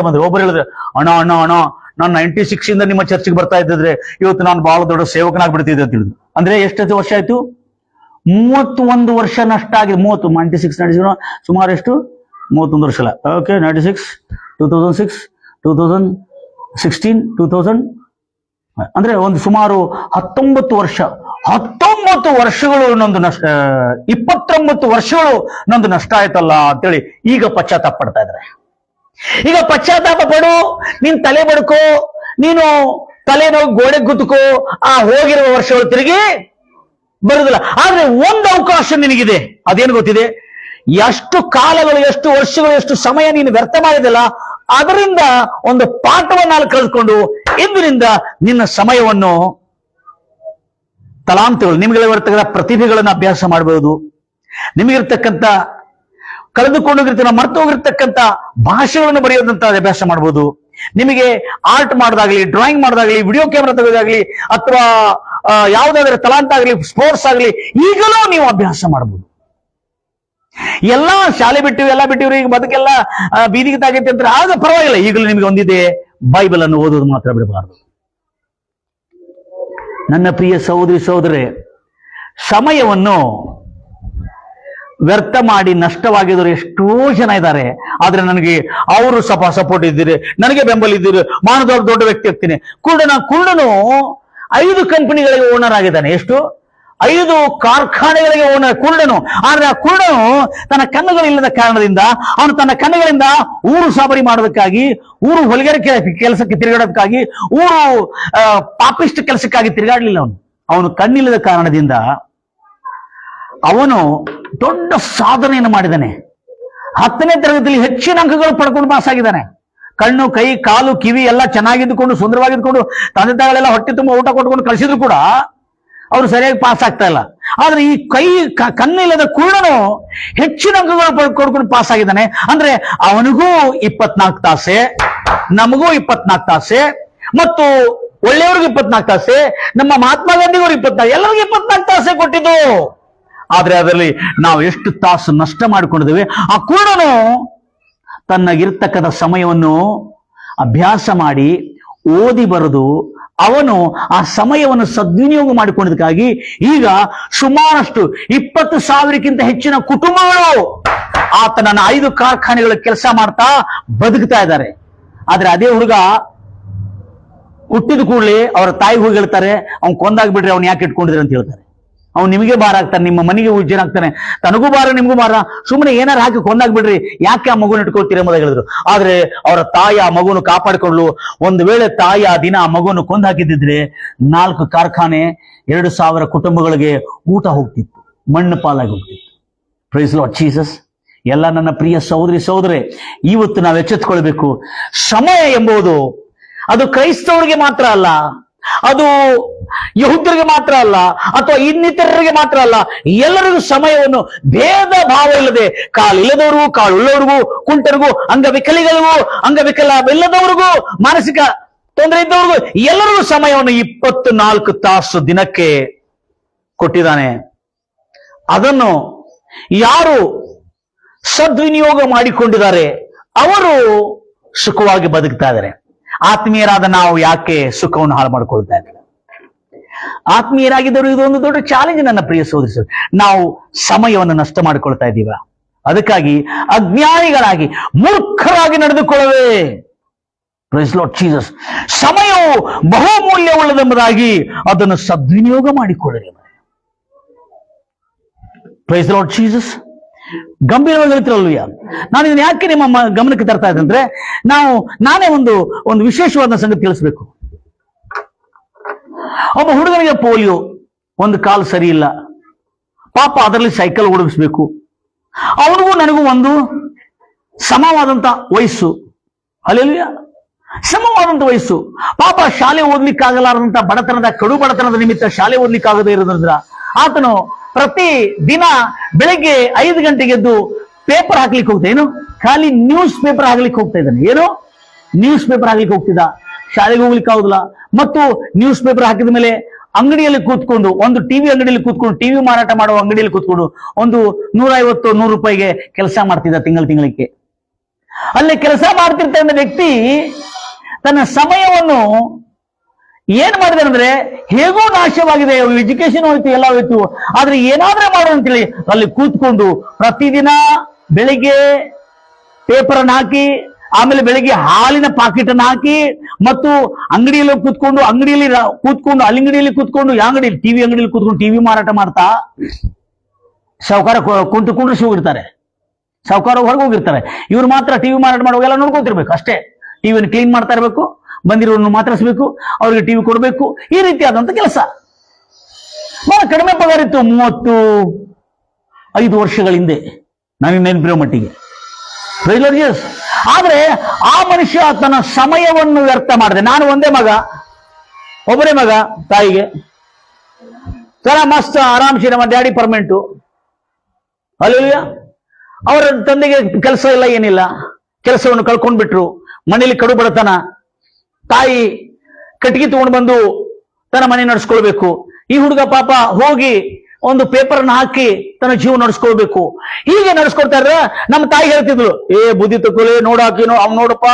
ಬಂದ್ರು. ಒಬ್ಬರು ಹೇಳಿದ್ರೆ, ಅಣ್ಣ ನಾನು 96 ಇಂದ ನಿಮ್ಮ ಚರ್ಚಿಗೆ ಬರ್ತಾ ಇದ್ದಿದ್ರೆ ಇವತ್ತು ನಾನು ಬಹಳ ದೊಡ್ಡ ಸೇವಕನಾಗ್ಬಿಡ್ತಿದ್ದೆ ಅಂತ ಹೇಳಿದ್ರು. ಅಂದ್ರೆ ಎಷ್ಟು ವರ್ಷ ಆಯ್ತು? 31 ವರ್ಷ ನಷ್ಟ ಆಗಿದೆ. 96 ನಡೆಸಿದ್ರು ಸುಮಾರು ಎಷ್ಟು? 31 ವರ್ಷ ಅಲ್ಲ. ಓಕೆ, 96, 2006, 2016, 2000 ಅಂದ್ರೆ ಒಂದು ಸುಮಾರು 19 ವರ್ಷ. 19 ವರ್ಷಗಳು ನಂದು ನಷ್ಟ, 29 ವರ್ಷಗಳು ನಂದು ನಷ್ಟ ಆಯ್ತಲ್ಲ ಅಂತೇಳಿ ಈಗ ಪಶ್ಚಾತ್ತಾಪ ಪಡ್ತಾ ಇದ್ದಾರೆ. ಈಗ ಪಶ್ಚಾತ್ತಾಪ ಪಡು, ನೀನ್ ತಲೆ ಬಡ್ಕೋ, ನೀನು ತಲೆನೋವು ಗೋಡೆ ಗುತ್ತಕೋ, ಆ ಹೋಗಿರುವ ವರ್ಷಗಳು ತಿರುಗಿ ಬರುದಿಲ್ಲ. ಆದ್ರೆ ಒಂದು ಅವಕಾಶ ನಿನಗಿದೆ. ಅದೇನು ಗೊತ್ತಿದೆ? ಎಷ್ಟು ಕಾಲಗಳು, ಎಷ್ಟು ವರ್ಷಗಳು, ಎಷ್ಟು ಸಮಯ ನೀನು ವ್ಯರ್ಥ ಮಾಡಿದಲ್ಲ, ಅದರಿಂದ ಒಂದು ಪಾಠವನ್ನು ಕಳೆದುಕೊಂಡು ಇಂದಿನಿಂದ ನಿನ್ನ ಸಮಯವನ್ನು ತಲಾಂತಗಳು, ನಿಮಗಿರ್ತಕ್ಕಂಥ ಪ್ರತಿಭೆಗಳನ್ನು ಅಭ್ಯಾಸ ಮಾಡಬಹುದು. ನಿಮಗಿರ್ತಕ್ಕಂಥ ಕಳೆದುಕೊಂಡೋಗಿರ್ತೀರ, ಮರ್ತು ಹೋಗಿರ್ತಕ್ಕಂಥ ಭಾಷೆಗಳನ್ನು ಬರೆಯೋದಂತ ಅಭ್ಯಾಸ ಮಾಡಬಹುದು. ನಿಮಗೆ ಆರ್ಟ್ ಮಾಡೋದಾಗ್ಲಿ, ಡ್ರಾಯಿಂಗ್ ಮಾಡೋದಾಗ್ಲಿ, ವಿಡಿಯೋ ಕ್ಯಾಮೆರಾ ತೆಗೆಯೋದಾಗ್ಲಿ, ಅಥವಾ ಯಾವುದಾದ್ರೂ ತಲಾಂತ ಆಗಲಿ, ಸ್ಪೋರ್ಟ್ಸ್ ಆಗಲಿ, ಈಗಲೂ ನೀವು ಅಭ್ಯಾಸ ಮಾಡಬಹುದು. ಎಲ್ಲಾ ಶಾಲೆ ಬಿಟ್ಟಿವಿ, ಎಲ್ಲ ಬಿಟ್ಟಿವ್ರಿ, ಈಗ ಬದುಕೆಲ್ಲ ಬೀದಿಗೆ ತಾಗೈತೆ ಅಂತ ಆಗ ಪರವಾಗಿಲ್ಲ. ಈಗಲೂ ನಿಮಗೆ ಒಂದಿದೆ, ಬೈಬಲ್ ಅನ್ನು ಓದೋದು ಮಾತ್ರ ಬಿಡಬಾರದು. ನನ್ನ ಪ್ರಿಯ ಸಹೋದರೇ, ಸಮಯವನ್ನು ವ್ಯರ್ಥ ಮಾಡಿ ನಷ್ಟವಾಗಿದ್ರು ಎಷ್ಟೋ ಜನ ಇದ್ದಾರೆ. ಆದ್ರೆ ನನಗೆ ಅವರು ಸಪೋರ್ಟ್ ಇದ್ದೀರಿ, ನನಗೆ ಬೆಂಬಲ ಇದ್ದೀರಿ, ದೊಡ್ಡ ವ್ಯಕ್ತಿ ಆಗ್ತೀನಿ. ಕುರುಡನು 5 ಕಂಪನಿಗಳಿಗೆ ಓನರ್ ಆಗಿದ್ದಾನೆ. ಎಷ್ಟು? 5 ಕಾರ್ಖಾನೆಗಳಿಗೆ ಓನರ್ ಕುರುಡನು. ಆದ್ರೆ ಆ ಕುರುಡನು ತನ್ನ ಕಣ್ಣುಗಳಿಲ್ಲದ ಕಾರಣದಿಂದ ಅವನು ತನ್ನ ಕಣ್ಣುಗಳಿಂದ ಊರು ಸಾಬರಿ ಮಾಡೋದಕ್ಕಾಗಿ, ಊರು ಹೊಲಿಗೆರೆ ಕೆಲಸಕ್ಕೆ ತಿರುಗಾಡೋದಕ್ಕಾಗಿ, ಊರು ಪಾಪಿಷ್ಟ ಕೆಲಸಕ್ಕಾಗಿ ತಿರುಗಾಡಲಿಲ್ಲ. ಅವನು ಕಣ್ಣಿಲ್ಲದ ಕಾರಣದಿಂದ ಅವನು ದೊಡ್ಡ ಸಾಧನೆಯನ್ನು ಮಾಡಿದ್ದಾನೆ. 10ನೇ ತರಗತಿಯಲ್ಲಿ ಹೆಚ್ಚಿನ ಅಂಕಗಳು ಪಡ್ಕೊಂಡು ಪಾಸ್ ಆಗಿದ್ದಾನೆ. ಕಣ್ಣು, ಕೈ, ಕಾಲು, ಕಿವಿ ಎಲ್ಲ ಚೆನ್ನಾಗಿದ್ದುಕೊಂಡು ಸುಂದರವಾಗಿದ್ದುಕೊಂಡು ತಂದೆ ತಾಯಿಗಳೆಲ್ಲ ಹೊಟ್ಟೆ ತುಂಬ ಊಟ ಕೊಟ್ಕೊಂಡು ಕಳಿಸಿದ್ರು ಕೂಡ ಅವರು ಸರಿಯಾಗಿ ಪಾಸ್ ಆಗ್ತಾ ಇಲ್ಲ. ಆದ್ರೆ ಈ ಕಣ್ಣಿಲ್ಲದ ಕುರುಡನು ಹೆಚ್ಚಿನ ಅಂಕಗಳು ಪಡ್ಕೊಂಡು ಪಾಸ್ ಆಗಿದ್ದಾನೆ. ಅಂದ್ರೆ ಅವನಿಗೂ 24 ತಾಸೆ, ನಮಗೂ 24 ತಾಸೆ, ಮತ್ತು ಒಳ್ಳೆಯವ್ರಿಗೆ 24 ತಾಸೆ, ನಮ್ಮ ಮಹಾತ್ಮ ಗಾಂಧಿಯವರು 24, ಎಲ್ಲರಿಗೂ 24 ತಾಸೆ ಕೊಟ್ಟಿದ್ದು. ಆದ್ರೆ ಅದರಲ್ಲಿ ನಾವು ಎಷ್ಟು ತಾಸು ನಷ್ಟ ಮಾಡಿಕೊಂಡಿದ್ದೇವೆ. ಆ ಕುರುಡನು ತನ್ನಗಿರ್ತಕ್ಕಂಥ ಸಮಯವನ್ನು ಅಭ್ಯಾಸ ಮಾಡಿ ಓದಿ ಬರೆದು ಅವನು ಆ ಸಮಯವನ್ನು ಸದ್ವಿನಿಯೋಗ ಮಾಡಿಕೊಂಡಿದ್ದಕ್ಕಾಗಿ ಈಗ ಸುಮಾರಷ್ಟು 20,000ಕ್ಕಿಂತ ಹೆಚ್ಚಿನ ಕುಟುಂಬಗಳು ಆತನ 5 ಕಾರ್ಖಾನೆಗಳ ಕೆಲಸ ಮಾಡ್ತಾ ಬದುಕ್ತಾ ಇದ್ದಾರೆ. ಆದ್ರೆ ಅದೇ ಹುಡುಗ ಹುಟ್ಟಿದ ಕೂಡಲೇ ಅವರ ತಾಯಿ ಹೋಗಿ ಹೇಳ್ತಾರೆ, ಅವ್ನು ಕೊಂದಾಗ್ಬಿಟ್ರೆ ಅವ್ನು ಯಾಕೆ ಇಟ್ಕೊಂಡಿದ್ರೆ ಅಂತ ಹೇಳ್ತಾರೆ. ಅವ್ನು ನಿಮಗೆ ಭಾರ ಆಗ್ತಾನೆ, ನಿಮ್ಮ ಮನೆಗೆ ಉಜ್ಜನ ಆಗ್ತಾನೆ, ತನಗೂ ಭಾರ ನಿಮಗೂ ಭಾರ, ಸುಮ್ಮನೆ ಏನಾರು ಹಾಕಿ ಕೊಂದಾಗ್ಬಿಡ್ರಿ, ಯಾಕೆ ಆ ಮಗುನ ಇಟ್ಕೊಳ್ತೀರಿ ಎಂಬುದಾಗಿ ಹೇಳಿದ್ರು. ಆದ್ರೆ ಅವರ ತಾಯಿ ಆ ಮಗುವನ್ನು ಕಾಪಾಡಿಕೊಳ್ಳಲು, ಒಂದು ವೇಳೆ ತಾಯಿ ಆ ದಿನ ಆ ಮಗುವನ್ನು ಕೊಂದು ಹಾಕಿದ್ದಿದ್ರೆ 4 ಕಾರ್ಖಾನೆ 2,000 ಕುಟುಂಬಗಳಿಗೆ ಊಟ ಹೋಗ್ತಿತ್ತು, ಮಣ್ಣು ಪಾಲಾಗಿ ಹೋಗ್ತಿತ್ತು. Praise lord Jesus. ಎಲ್ಲ ನನ್ನ ಪ್ರಿಯ ಸಹೋದರಿ, ಇವತ್ತು ನಾವು ಎಚ್ಚೆತ್ತುಕೊಳ್ಬೇಕು. ಸಮಯ ಎಂಬುದು ಅದು ಕ್ರೈಸ್ತವರಿಗೆ ಮಾತ್ರ ಅಲ್ಲ, ಅದು ಯಹೂದ್ಯರಿಗೆ ಮಾತ್ರ ಅಲ್ಲ, ಅಥವಾ ಇನ್ನಿತರರಿಗೆ ಮಾತ್ರ ಅಲ್ಲ, ಎಲ್ಲರಿಗೂ ಸಮಯವನ್ನು ಭೇದ ಭಾವ ಇಲ್ಲದೆ, ಕಾಲಿಲ್ಲದವ್ರಿಗೂ, ಕಾಳುಳ್ಳವರಿಗೂ, ಕುಂಟರಿಗೂ, ಅಂಗವಿಕಲಿಗಳಿಗೂ, ಅಂಗವಿಕಲವಿಲ್ಲದವ್ರಿಗೂ, ಮಾನಸಿಕ ತೊಂದರೆ ಇದ್ದವ್ರಿಗೂ ಎಲ್ಲರಿಗೂ ಸಮಯವನ್ನು 24 ತಾಸು ದಿನಕ್ಕೆ ಕೊಟ್ಟಿದ್ದಾನೆ. ಅದನ್ನು ಯಾರು ಸದ್ವಿನಿಯೋಗ ಮಾಡಿಕೊಂಡಿದ್ದಾರೆ ಅವರು ಸುಖವಾಗಿ ಬದುಕ್ತಾ ಇದ್ದಾರೆ. ಆತ್ಮೀಯರಾದ ನಾವು ಯಾಕೆ ಸುಖವನ್ನು ಹಾಳು ಮಾಡಿಕೊಳ್ತಾ ಇದ್ದೇವೆ? ಆತ್ಮೀಯರಾಗಿದ್ದರು ಇದೊಂದು ದೊಡ್ಡ ಚಾಲೆಂಜ್ ನನ್ನ ಪ್ರಿಯ ಸಹೋದರಿ. ನಾವು ಸಮಯವನ್ನು ನಷ್ಟ ಮಾಡಿಕೊಳ್ತಾ ಇದ್ದೀವ. ಅದಕ್ಕಾಗಿ ಅಜ್ಞಾನಿಗಳಾಗಿ ಮೂರ್ಖರಾಗಿ ನಡೆದುಕೊಳ್ಳುವೆ. Praise lord Jesus. ಸಮಯವು ಬಹುಮೂಲ್ಯವುಳ್ಳದೆಂಬುದಾಗಿ ಅದನ್ನು ಸದ್ವಿನಿಯೋಗ ಮಾಡಿಕೊಳ್ಳಿರಿ. Praise lord Jesus. ಗಂಭೀರವಾಗಿ ಹೇಳ್ತಿರಲ್ವಯ್ಯ. ನಾನು ಇದನ್ನ ಯಾಕೆ ನಿಮ್ಮ ಗಮನಕ್ಕೆ ತರ್ತಾ ಇದ್ದೆ ಅಂದ್ರೆ, ನಾನೇ ಒಂದು ವಿಶೇಷವಾದ ಸಂಗತಿ ತಿಳಿಸ್ಬೇಕು. ಒಬ್ಬ ಹುಡುಗನಿಗೆ ಪೋಲಿಯೋ, ಒಂದು ಕಾಲು ಸರಿ ಇಲ್ಲ, ಪಾಪ ಅದರಲ್ಲಿ ಸೈಕಲ್ ಓಡಿಸ್ಬೇಕು. ಅವನಿಗೂ ನನಗೂ ಒಂದು ಸಮವಾದಂತ ವಯಸ್ಸು, ಅಲ್ಲೆಲ್ಲ ಸಮವಾದಂತ ವಯಸ್ಸು. ಪಾಪ ಶಾಲೆ ಓದ್ಲಿಕ್ಕಾಗಲಾರದಂತ ಕಡು ಬಡತನದ ನಿಮಿತ್ತ ಶಾಲೆ ಓದ್ಲಿಕ್ಕಾಗದೇ ಇರೋದ್ರಿಂದ ಆತನು ಪ್ರತಿ ದಿನ ಬೆಳಿಗ್ಗೆ 5 ಗಂಟೆಗೆ ಎದ್ದು ಪೇಪರ್ ಹಾಕ್ಲಿಕ್ಕೆ ಹೋಗ್ತಾ, ಏನು ಖಾಲಿ ನ್ಯೂಸ್ ಪೇಪರ್ ಹಾಕ್ಲಿಕ್ಕೆ ಹೋಗ್ತಾ ಇದ್ದಾನೆ. ಏನು ನ್ಯೂಸ್ ಪೇಪರ್ ಹಾಕ್ಲಿಕ್ಕೆ ಹೋಗ್ತಿದ್ದ, ಶಾಲೆಗೆ ಹೋಗ್ಲಿಕ್ಕೆ ಆಗುದಿಲ್ಲ. ಮತ್ತು ನ್ಯೂಸ್ ಪೇಪರ್ ಹಾಕಿದ ಮೇಲೆ ಅಂಗಡಿಯಲ್ಲಿ ಕೂತ್ಕೊಂಡು, ಒಂದು ಟಿವಿ ಅಂಗಡಿಯಲ್ಲಿ ಕೂತ್ಕೊಂಡು, ಟಿವಿ ಮಾರಾಟ ಮಾಡುವ ಅಂಗಡಿಯಲ್ಲಿ ಕೂತ್ಕೊಂಡು ಒಂದು 150-100 ರೂಪಾಯಿಗೆ ಕೆಲಸ ಮಾಡ್ತಿದ್ದ ತಿಂಗಳಿಗೆ. ಅಲ್ಲಿ ಕೆಲಸ ಮಾಡ್ತಿರ್ತ ವ್ಯಕ್ತಿ ತನ್ನ ಸಮಯವನ್ನು ಏನ್ ಮಾಡಿದೆ ಅಂದ್ರೆ, ಹೇಗೋ ನಾಶವಾಗಿದೆ, ಎಜುಕೇಶನ್ ಹೋಯ್ತು, ಎಲ್ಲ ಹೋಯ್ತು, ಆದ್ರೆ ಏನಾದ್ರೂ ಮಾಡು ಅಂತೇಳಿ ಅಲ್ಲಿ ಕೂತ್ಕೊಂಡು ಪ್ರತಿದಿನ ಬೆಳಿಗ್ಗೆ ಪೇಪರ್ ಅನ್ನು ಹಾಕಿ, ಆಮೇಲೆ ಬೆಳಿಗ್ಗೆ ಹಾಲಿನ ಪಾಕೆಟ್ ಅನ್ನು ಹಾಕಿ, ಮತ್ತು ಅಂಗಡಿಯಲ್ಲಿ ಕೂತ್ಕೊಂಡು ಅಲ್ಲಿಂಗಡಿಯಲ್ಲಿ ಕೂತ್ಕೊಂಡು, ಅಂಗಡಿಯಲ್ಲಿ ಟಿವಿ ಅಂಗಡಿಯಲ್ಲಿ ಕೂತ್ಕೊಂಡು ಟಿವಿ ಮಾರಾಟ ಮಾಡ್ತಾ, ಸಾವುಕಾರ ಕುಂತ್ಕೊಂಡ್ರೆ ಹೋಗಿರ್ತಾರೆ, ಸಾವುಕಾರ ಹೊರಗೆ ಹೋಗಿರ್ತಾರೆ. ಇವ್ರು ಮಾತ್ರ ಟಿವಿ ಮಾರಾಟ ಮಾಡುವಾಗೆಲ್ಲ ನೋಡ್ಕೊತಿರ್ಬೇಕು ಅಷ್ಟೇ. ಟಿವಿಯನ್ನು ಕ್ಲೀನ್ ಮಾಡ್ತಾ ಇರಬೇಕು, ಬಂದಿರೋನ್ನು ಮಾತಾಡಿಸ್ಬೇಕು, ಅವ್ರಿಗೆ ಟಿವಿ ಕೊಡಬೇಕು, ಈ ರೀತಿಯಾದಂತ ಕೆಲಸ. ಬಹಳ ಕಡಿಮೆ ಪಗಾರ ಇತ್ತು 35 ವರ್ಷಗಳ ಹಿಂದೆ, ನನಗೆ ನೆನಪಿರೋ ಮಟ್ಟಿಗೆ. ಆದ್ರೆ ಆ ಮನುಷ್ಯ ತನ್ನ ಸಮಯವನ್ನು ವ್ಯರ್ಥ ಮಾಡಿದೆ. ನಾನು ಒಬ್ಬರೇ ಮಗ, ತಾಯಿಗೆ ತರ ಮಸ್ತ್ ಆರಾಮ್ಸಿ ನಮ್ಮ ಡ್ಯಾಡಿ ಪರ್ಮನೆಂಟು, ಅಲ್ಲ ಅವರ ತಂದೆಗೆ ಕೆಲಸ ಇಲ್ಲ, ಏನಿಲ್ಲ, ಕೆಲಸವನ್ನು ಕಳ್ಕೊಂಡ್ಬಿಟ್ರು, ಮನೇಲಿ ಕಡು ಬಡತನ, ತಾಯಿ ಕಟ್ಟಿಗೆ ತಗೊಂಡು ಬಂದು ತನ್ನ ಮನೆ ನಡೆಸ್ಕೊಳ್ಬೇಕು. ಈ ಹುಡುಗ ಪಾಪ ಹೋಗಿ ಒಂದು ಪೇಪರ್ ಅನ್ನು ಹಾಕಿ ತನ್ನ ಜೀವ ನಡೆಸ್ಕೊಳ್ಬೇಕು. ಹೀಗೆ ನಡೆಸ್ಕೊಡ್ತಾ ಇದ್ರೆ ನಮ್ಮ ತಾಯಿ ಹೇಳ್ತಿದ್ರು, ಬುದ್ಧಿ ತಗೊಳ್ಳಿ, ನೋಡಾಕಿನೋ ಅವ್ನು, ನೋಡಪ್ಪ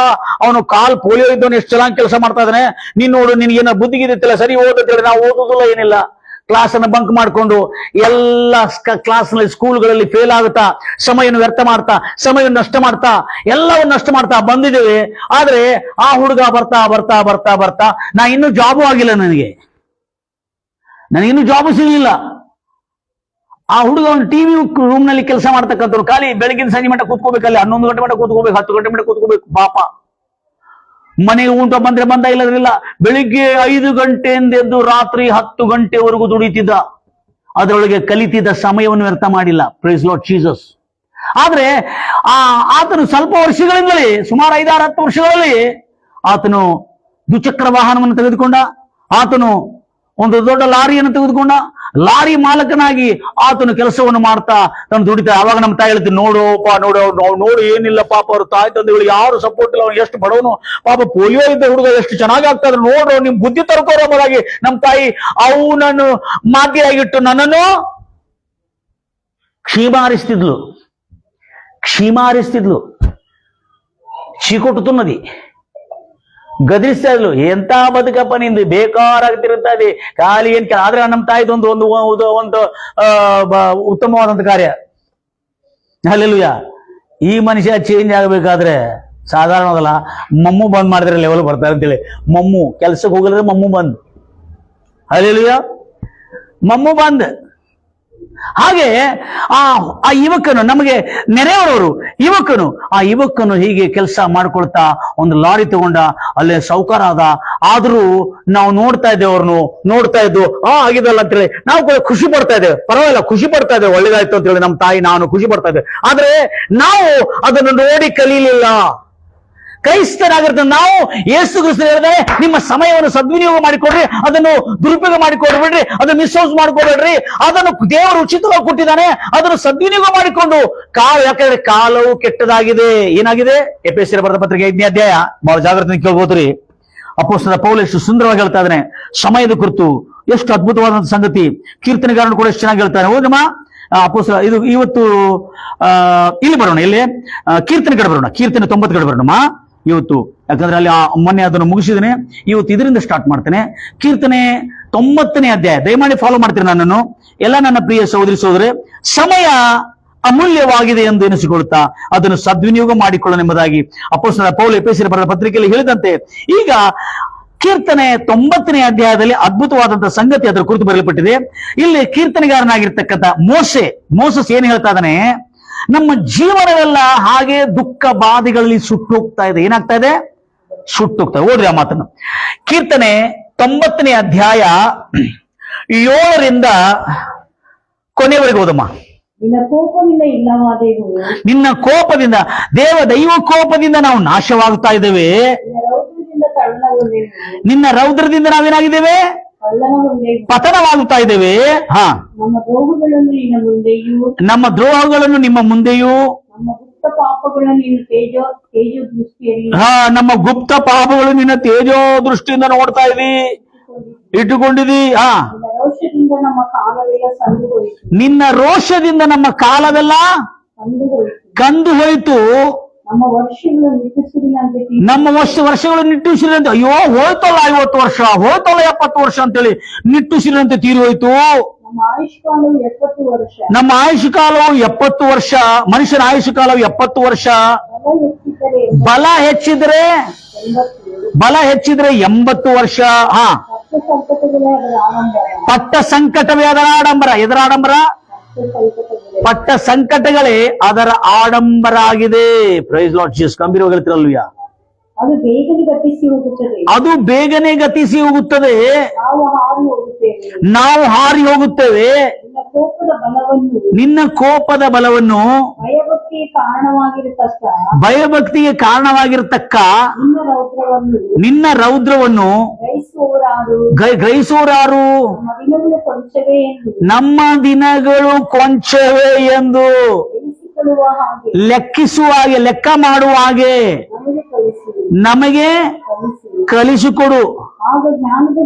ಅವನು ಪೋಲಿಯೋ ಇದ್ದವನು ಎಷ್ಟು ಚೆನ್ನಾಗಿ ಕೆಲಸ ಮಾಡ್ತಾ ಇದ್ದಾನೆ, ನೀನ್ ನೋಡು, ನಿನ್ಗೇನ ಬುದ್ಧಿಗಿದ್ದಿಲ್ಲ, ಸರಿ ಓದುತ್ತಿಲ್ಲ, ನಾವು ಓದುದಿಲ್ಲ, ಏನಿಲ್ಲ, ಕ್ಲಾಸ್ ಅನ್ನು ಬಂಕ್ ಮಾಡ್ಕೊಂಡು ಎಲ್ಲ ಕ್ಲಾಸ್ ನಲ್ಲಿ ಸ್ಕೂಲ್ಗಳಲ್ಲಿ ಫೇಲ್ ಆಗುತ್ತಾ, ಸಮಯವನ್ನು ವ್ಯರ್ಥ ಮಾಡ್ತಾ, ಸಮಯವನ್ನು ನಷ್ಟ ಮಾಡ್ತಾ, ಎಲ್ಲವನ್ನು ನಷ್ಟ ಮಾಡ್ತಾ ಬಂದಿದ್ದೇವೆ. ಆದ್ರೆ ಆ ಹುಡುಗ ಬರ್ತಾ ಬರ್ತಾ ಬರ್ತಾ ಬರ್ತಾ ನಾ ಇನ್ನೂ ಜಾಬು ಆಗಿಲ್ಲ, ನನಗಿನ್ನೂ ಜಾಬು ಸಿಗಲಿಲ್ಲ. ಆ ಹುಡುಗ ಒಂದು ಟಿವಿ ರೂಮ್ ನಲ್ಲಿ ಕೆಲಸ ಮಾಡ್ತಕ್ಕಂಥವ್ರು, ಖಾಲಿ ಬೆಳಗಿನ ಸಂಜೆ ಮಟ್ಟ ಕೂತ್ಕೋಬೇಕಲ್ಲಿ, 11 ಗಂಟೆ ಮಟ್ಟ ಕೂತ್ಕೋಬೇಕು, 10 ಗಂಟೆ ಮಟ್ಟ ಕೂತ್ಕೋಬೇಕು. ಪಾಪ ಮನೆಗೆ ಊಟ ಬಂದ್ರೆ ಬಂದ, ಇಲ್ಲದ್ರಿಲ್ಲ. ಬೆಳಿಗ್ಗೆ 5 ಗಂಟೆಯಿಂದ ಎದ್ದು ರಾತ್ರಿ 10 ಗಂಟೆವರೆಗೂ ದುಡಿತಿದ್ದ, ಅದರೊಳಗೆ ಕಲಿತಿದ್ದ ಸಮಯವನ್ನು ವ್ಯರ್ಥ ಮಾಡಿಲ್ಲ. Praise lord Jesus. ಆದ್ರೆ ಆತನು ಸ್ವಲ್ಪ ವರ್ಷಗಳಿಂದಲೇ, ಸುಮಾರು 5-6-10 ವರ್ಷಗಳಲ್ಲಿ ಆತನು ದ್ವಿಚಕ್ರ ವಾಹನವನ್ನು ತೆಗೆದುಕೊಂಡ, ಆತನು ಒಂದು ದೊಡ್ಡ ಲಾರಿಯನ್ನು ತೆಗೆದುಕೊಂಡ. ಲಾರಿ ಮಾಲಕನಾಗಿ ಆತನು ಕೆಲಸವನ್ನು ಮಾಡ್ತಾ ತಾನು ದುಡಿತಾ. ಅವಾಗ ನಮ್ಮ ತಾಯಿ ಹೇಳ್ತೀನಿ, ನೋಡುಪ್ಪ ನೋಡು ಏನಿಲ್ಲ ಪಾಪ, ಅವ್ರ ತಾಯಿ ತಂದೆಗಳು ಯಾರು ಸಪೋರ್ಟ್ ಇಲ್ಲ, ಅವ್ನು ಎಷ್ಟು ಬಡವನು ಪಾಪ, ಪೋಲಿಯೋ ಇದ್ದ ಹುಡುಗ ಎಷ್ಟು ಚೆನ್ನಾಗಿ ಆಗ್ತಾ ಇದ್ರು, ನೋಡು ನಿಮ್ ಬುದ್ಧಿ ತರ್ಕೋರ ಬರಾಗಿ ನಮ್ಮ ತಾಯಿ ಅವನನ್ನು ಮಾತಿಯಾಗಿಟ್ಟು ನನ್ನನ್ನು ಕ್ಷೀಮಾರಿಸ್ತಿದ್ಲು. ಚೀಕೊಟ್ಟು ತುನ್ನದಿ ಗದರಿಸ್ತಾ ಇದ್ಲು. ಎಂತ ಬದುಕಪ್ಪ ನಿಂದು, ಬೇಕಾರಾಗ್ತಿರುತ್ತಾ ಇದೆ ಖಾಲಿ ಏನ್. ಆದ್ರೆ ನಮ್ಮ ತಾಯಿದು ಒಂದು ಉತ್ತಮವಾದಂತ ಕಾರ್ಯ. ಅಲ್ಲೆಲ್ಲೂಯ್ಯ. ಈ ಮನುಷ್ಯ ಚೇಂಜ್ ಆಗಬೇಕಾದ್ರೆ ಸಾಧಾರಣವಲ್ಲ. ಮಮ್ಮು ಬಂದ್ ಮಾಡಿದ್ರೆ ಲೆವೆಲ್ ಬರ್ತಾರೆ ಅಂತೇಳಿ ಮಮ್ಮು ಕೆಲ್ಸಕ್ಕೆ ಹೋಗಲಿದ್ರೆ ಮಮ್ಮು ಬಂದ್. ಅಲ್ಲೆಲ್ಲೂಯ್ಯ. ಮಮ್ಮು ಬಂದ್. ಹಾಗೆ ಆ ಯುವಕನು ನಮಗೆ ನೆರೆಯವರವರು ಯುವಕನು ಹೀಗೆ ಕೆಲಸ ಮಾಡ್ಕೊಳ್ತಾ ಒಂದು ಲಾರಿ ತಗೊಂಡ, ಅಲ್ಲೇ ಸೌಕಾರ ಆದ. ಆದ್ರೂ ನಾವು ನೋಡ್ತಾ ಇದ್ದು ಆಗಿದಲ್ಲ ಅಂತೇಳಿ ನಾವು ಕೂಡ ಖುಷಿ ಪಡ್ತಾ ಇದ್ದೇವೆ. ಪರವಾಗಿಲ್ಲ, ಖುಷಿ ಪಡ್ತಾ ಇದ್ದೇವೆ, ಒಳ್ಳೇದಾಯ್ತು ಅಂತೇಳಿ ನಮ್ಮ ತಾಯಿ ನಾನು ಖುಷಿ ಪಡ್ತಾ ಇದ್ದೇವೆ. ಆದ್ರೆ ನಾವು ಅದನ್ನು ನೋಡಿ ಕಲೀಲಿಲ್ಲ. ಕ್ರೈಸ್ತರಾಗಿರ್ತ ನಾವು ಯೇಸು ಕ್ರಿಸ್ತ ಹೇಳಿದ್ರೆ, ನಿಮ್ಮ ಸಮಯವನ್ನು ಸದ್ವಿನಿಯೋಗ ಮಾಡಿಕೊಡ್ರಿ, ಅದನ್ನು ದುರುಪಯೋಗ ಮಾಡಿಕೊಡ್ಬೇಡ್ರಿ, ಅದನ್ನು ಮಿಸ್ಯೂಸ್ ಮಾಡ್ಕೊಬೇಡ್ರಿ. ಅದನ್ನು ದೇವರು ಉಚಿತವಾಗಿ ಕೊಟ್ಟಿದ್ದಾನೆ, ಅದನ್ನು ಸದ್ವಿನಿಯೋಗ ಮಾಡಿಕೊಂಡು ಯಾಕಂದ್ರೆ ಕಾಲವು ಕೆಟ್ಟದಾಗಿದೆ. ಏನಾಗಿದೆ? ಎಫೆಸರ ಬರೆದ ಪತ್ರಿಕೆ 5ನೇ ಅಧ್ಯಾಯ ಬಹಳ ಜಾಗ್ರತೆ ಕೇಳ್ಬೋದ್ರಿ. ಅಪೊಸ್ತಲ ಪೌಲ ಎಷ್ಟು ಸುಂದರವಾಗಿ ಹೇಳ್ತಾ ಇದ್ದಾನೆ ಸಮಯದ ಕುರಿತು. ಎಷ್ಟು ಅದ್ಭುತವಾದಂತ ಸಂಗತಿ. ಕೀರ್ತನೆಗಾರನು ಕೂಡ ಎಷ್ಟು ಚೆನ್ನಾಗಿ ಹೇಳ್ತಾನೆ. ಹೋಗಮ್ಮ ಅಪೊಸ್ತಲ ಇದು ಇವತ್ತು ಇಲ್ಲಿ ಬರೋಣ. ಇಲ್ಲಿ ಕೀರ್ತನೆ ಕಡೆ ಬರೋಣ. ಕೀರ್ತನೆ 90 ಕಡೆ ಬರೋಣ ಇವತ್ತು. ಯಾಕಂದ್ರೆ ಅಲ್ಲಿ ಮೊನ್ನೆ ಅದನ್ನು ಮುಗಿಸಿದ್ದೇನೆ. ಇವತ್ತು ಇದರಿಂದ ಸ್ಟಾರ್ಟ್ ಮಾಡ್ತೇನೆ. ಕೀರ್ತನೆ 90ನೇ ಅಧ್ಯಾಯ. ದಯಮಾಡಿ ಫಾಲೋ ಮಾಡ್ತೀನಿ ನನ್ನನ್ನು. ಎಲ್ಲ ನನ್ನ ಪ್ರಿಯ ಸಹೋದರಿ ಸಮಯ ಅಮೂಲ್ಯವಾಗಿದೆ ಎಂದು ಎನಿಸಿಕೊಳ್ಳುತ್ತಾ ಅದನ್ನು ಸದ್ವಿನಿಯೋಗ ಮಾಡಿಕೊಳ್ಳನೆಂಬುದಾಗಿ ಅಪೊಸ್ತಲ ಪೌಲ ಎಫೆಸರ ಬರೆದ ಪತ್ರಿಕೆಯಲ್ಲಿ ಹೇಳಿದಂತೆ, ಈಗ ಕೀರ್ತನೆ 90ನೇ ಅಧ್ಯಾಯದಲ್ಲಿ ಅದ್ಭುತವಾದಂತಹ ಸಂಗತಿ ಅದರ ಕುರಿತು ಬರೆಯಲ್ಪಟ್ಟಿದೆ. ಇಲ್ಲಿ ಕೀರ್ತನೆಗಾರನಾಗಿರ್ತಕ್ಕಂಥ ಮೋಸಸ್ ಏನ್ ಹೇಳ್ತಾ ಇದ್ದಾನೆ, ನಮ್ಮ ಜೀವನವೆಲ್ಲ ಹಾಗೆ ದುಃಖ ಬಾಧೆಗಳಲ್ಲಿ ಸುಟ್ಟು ಹೋಗ್ತಾ ಇದೆ. ಏನಾಗ್ತಾ ಇದೆ? ಸುಟ್ಟು ಹೋಗ್ತಾ ಇದೆ. ಓದ್ರಿ ಆ ಮಾತನ್ನು. ಕೀರ್ತನೆ 90ನೇ ಅಧ್ಯಾಯ 7ರಿಂದ ಕೊನೆವರೆಗೆ ಓದಮ್ಮ. ನಿನ್ನ ಕೋಪದಿಂದ ದೈವ ಕೋಪದಿಂದ ನಾವು ನಾಶವಾಗ್ತಾ ಇದ್ದೇವೆ. ನಿನ್ನ ರೌದ್ರದಿಂದ ನಾವೇನಾಗಿದ್ದೇವೆ? ಪತನವಾಗುತ್ತಾ ಇದ್ದೇವೆ. ನಮ್ಮ ದ್ರೋಹಗಳನ್ನು ನಿಮ್ಮ ಮುಂದೆಯೂ ನಮ್ಮ ಗುಪ್ತ ಪಾಪಗಳು ನಿನ್ನ ತೇಜೋ ದೃಷ್ಟಿಯಿಂದ ನೋಡ್ತಾ ಇಟ್ಟುಕೊಂಡಿದಿ. ನಿನ್ನ ರೋಷದಿಂದ ನಮ್ಮ ಕಾಲವೆಲ್ಲ ಕಂದು ಹೋಯಿತು. ನಮ್ಮ ವರ್ಷಗಳು ನಿಟ್ಟುಸಿರಿನಂತೆ, ಅಯ್ಯೋ ಹೋಯ್ತಲ್ಲ 50 ವರ್ಷ, ಹೋಯ್ತಲ್ಲ 70 ವರ್ಷ ಅಂತೇಳಿ ನಿಟ್ಟುಸಿರಿನಂತೆ ತೀರಿ ಹೋಯ್ತು. ನಮ್ಮ ಆಯುಷ್ ಕಾಲವು 70 ವರ್ಷ. ಮನುಷ್ಯನ ಆಯುಷ್ ಕಾಲವು 70 ವರ್ಷ. ಬಲ ಹೆಚ್ಚಿದ್ರೆ 80 ವರ್ಷ. ಪಟ್ಟ ಸಂಕಟವೇ ಅದರ ಆಡಂಬರ. ಎದರ ಆಡಂಬರ? ಪಟ್ಟ ಸಂಕಟಗಳೇ ಅದರ ಆಡಂಬರ ಆಗಿದೆ. Praise lord Jesus. ಗಂಭೀರವಾಗಿ ಹೇಳ್ತಿರಲ್ವಯ್ಯ, ಅದು ಬೇಗನೆ ಗತಿಸಿ ಹೋಗುತ್ತದೆ. ನಾವು ಹಾರಿ ಹೋಗುತ್ತೇವೆ. ನಿನ್ನ ಕೋಪದ ಬಲವನ್ನು ಭಯಭಕ್ತಿಗೆ ಕಾರಣವಾಗಿರತಕ್ಕ ನಿನ್ನ ರೌದ್ರವನ್ನು ಗ್ರಹಿಸುವರಾರು. ನಮ್ಮ ದಿನಗಳು ಕೊಂಚವೇ ಎಂದು ಲೆಕ್ಕ ಮಾಡುವ ಹಾಗೆ ನಮಗೆ ಕಲಿಸಿಕೊಡು.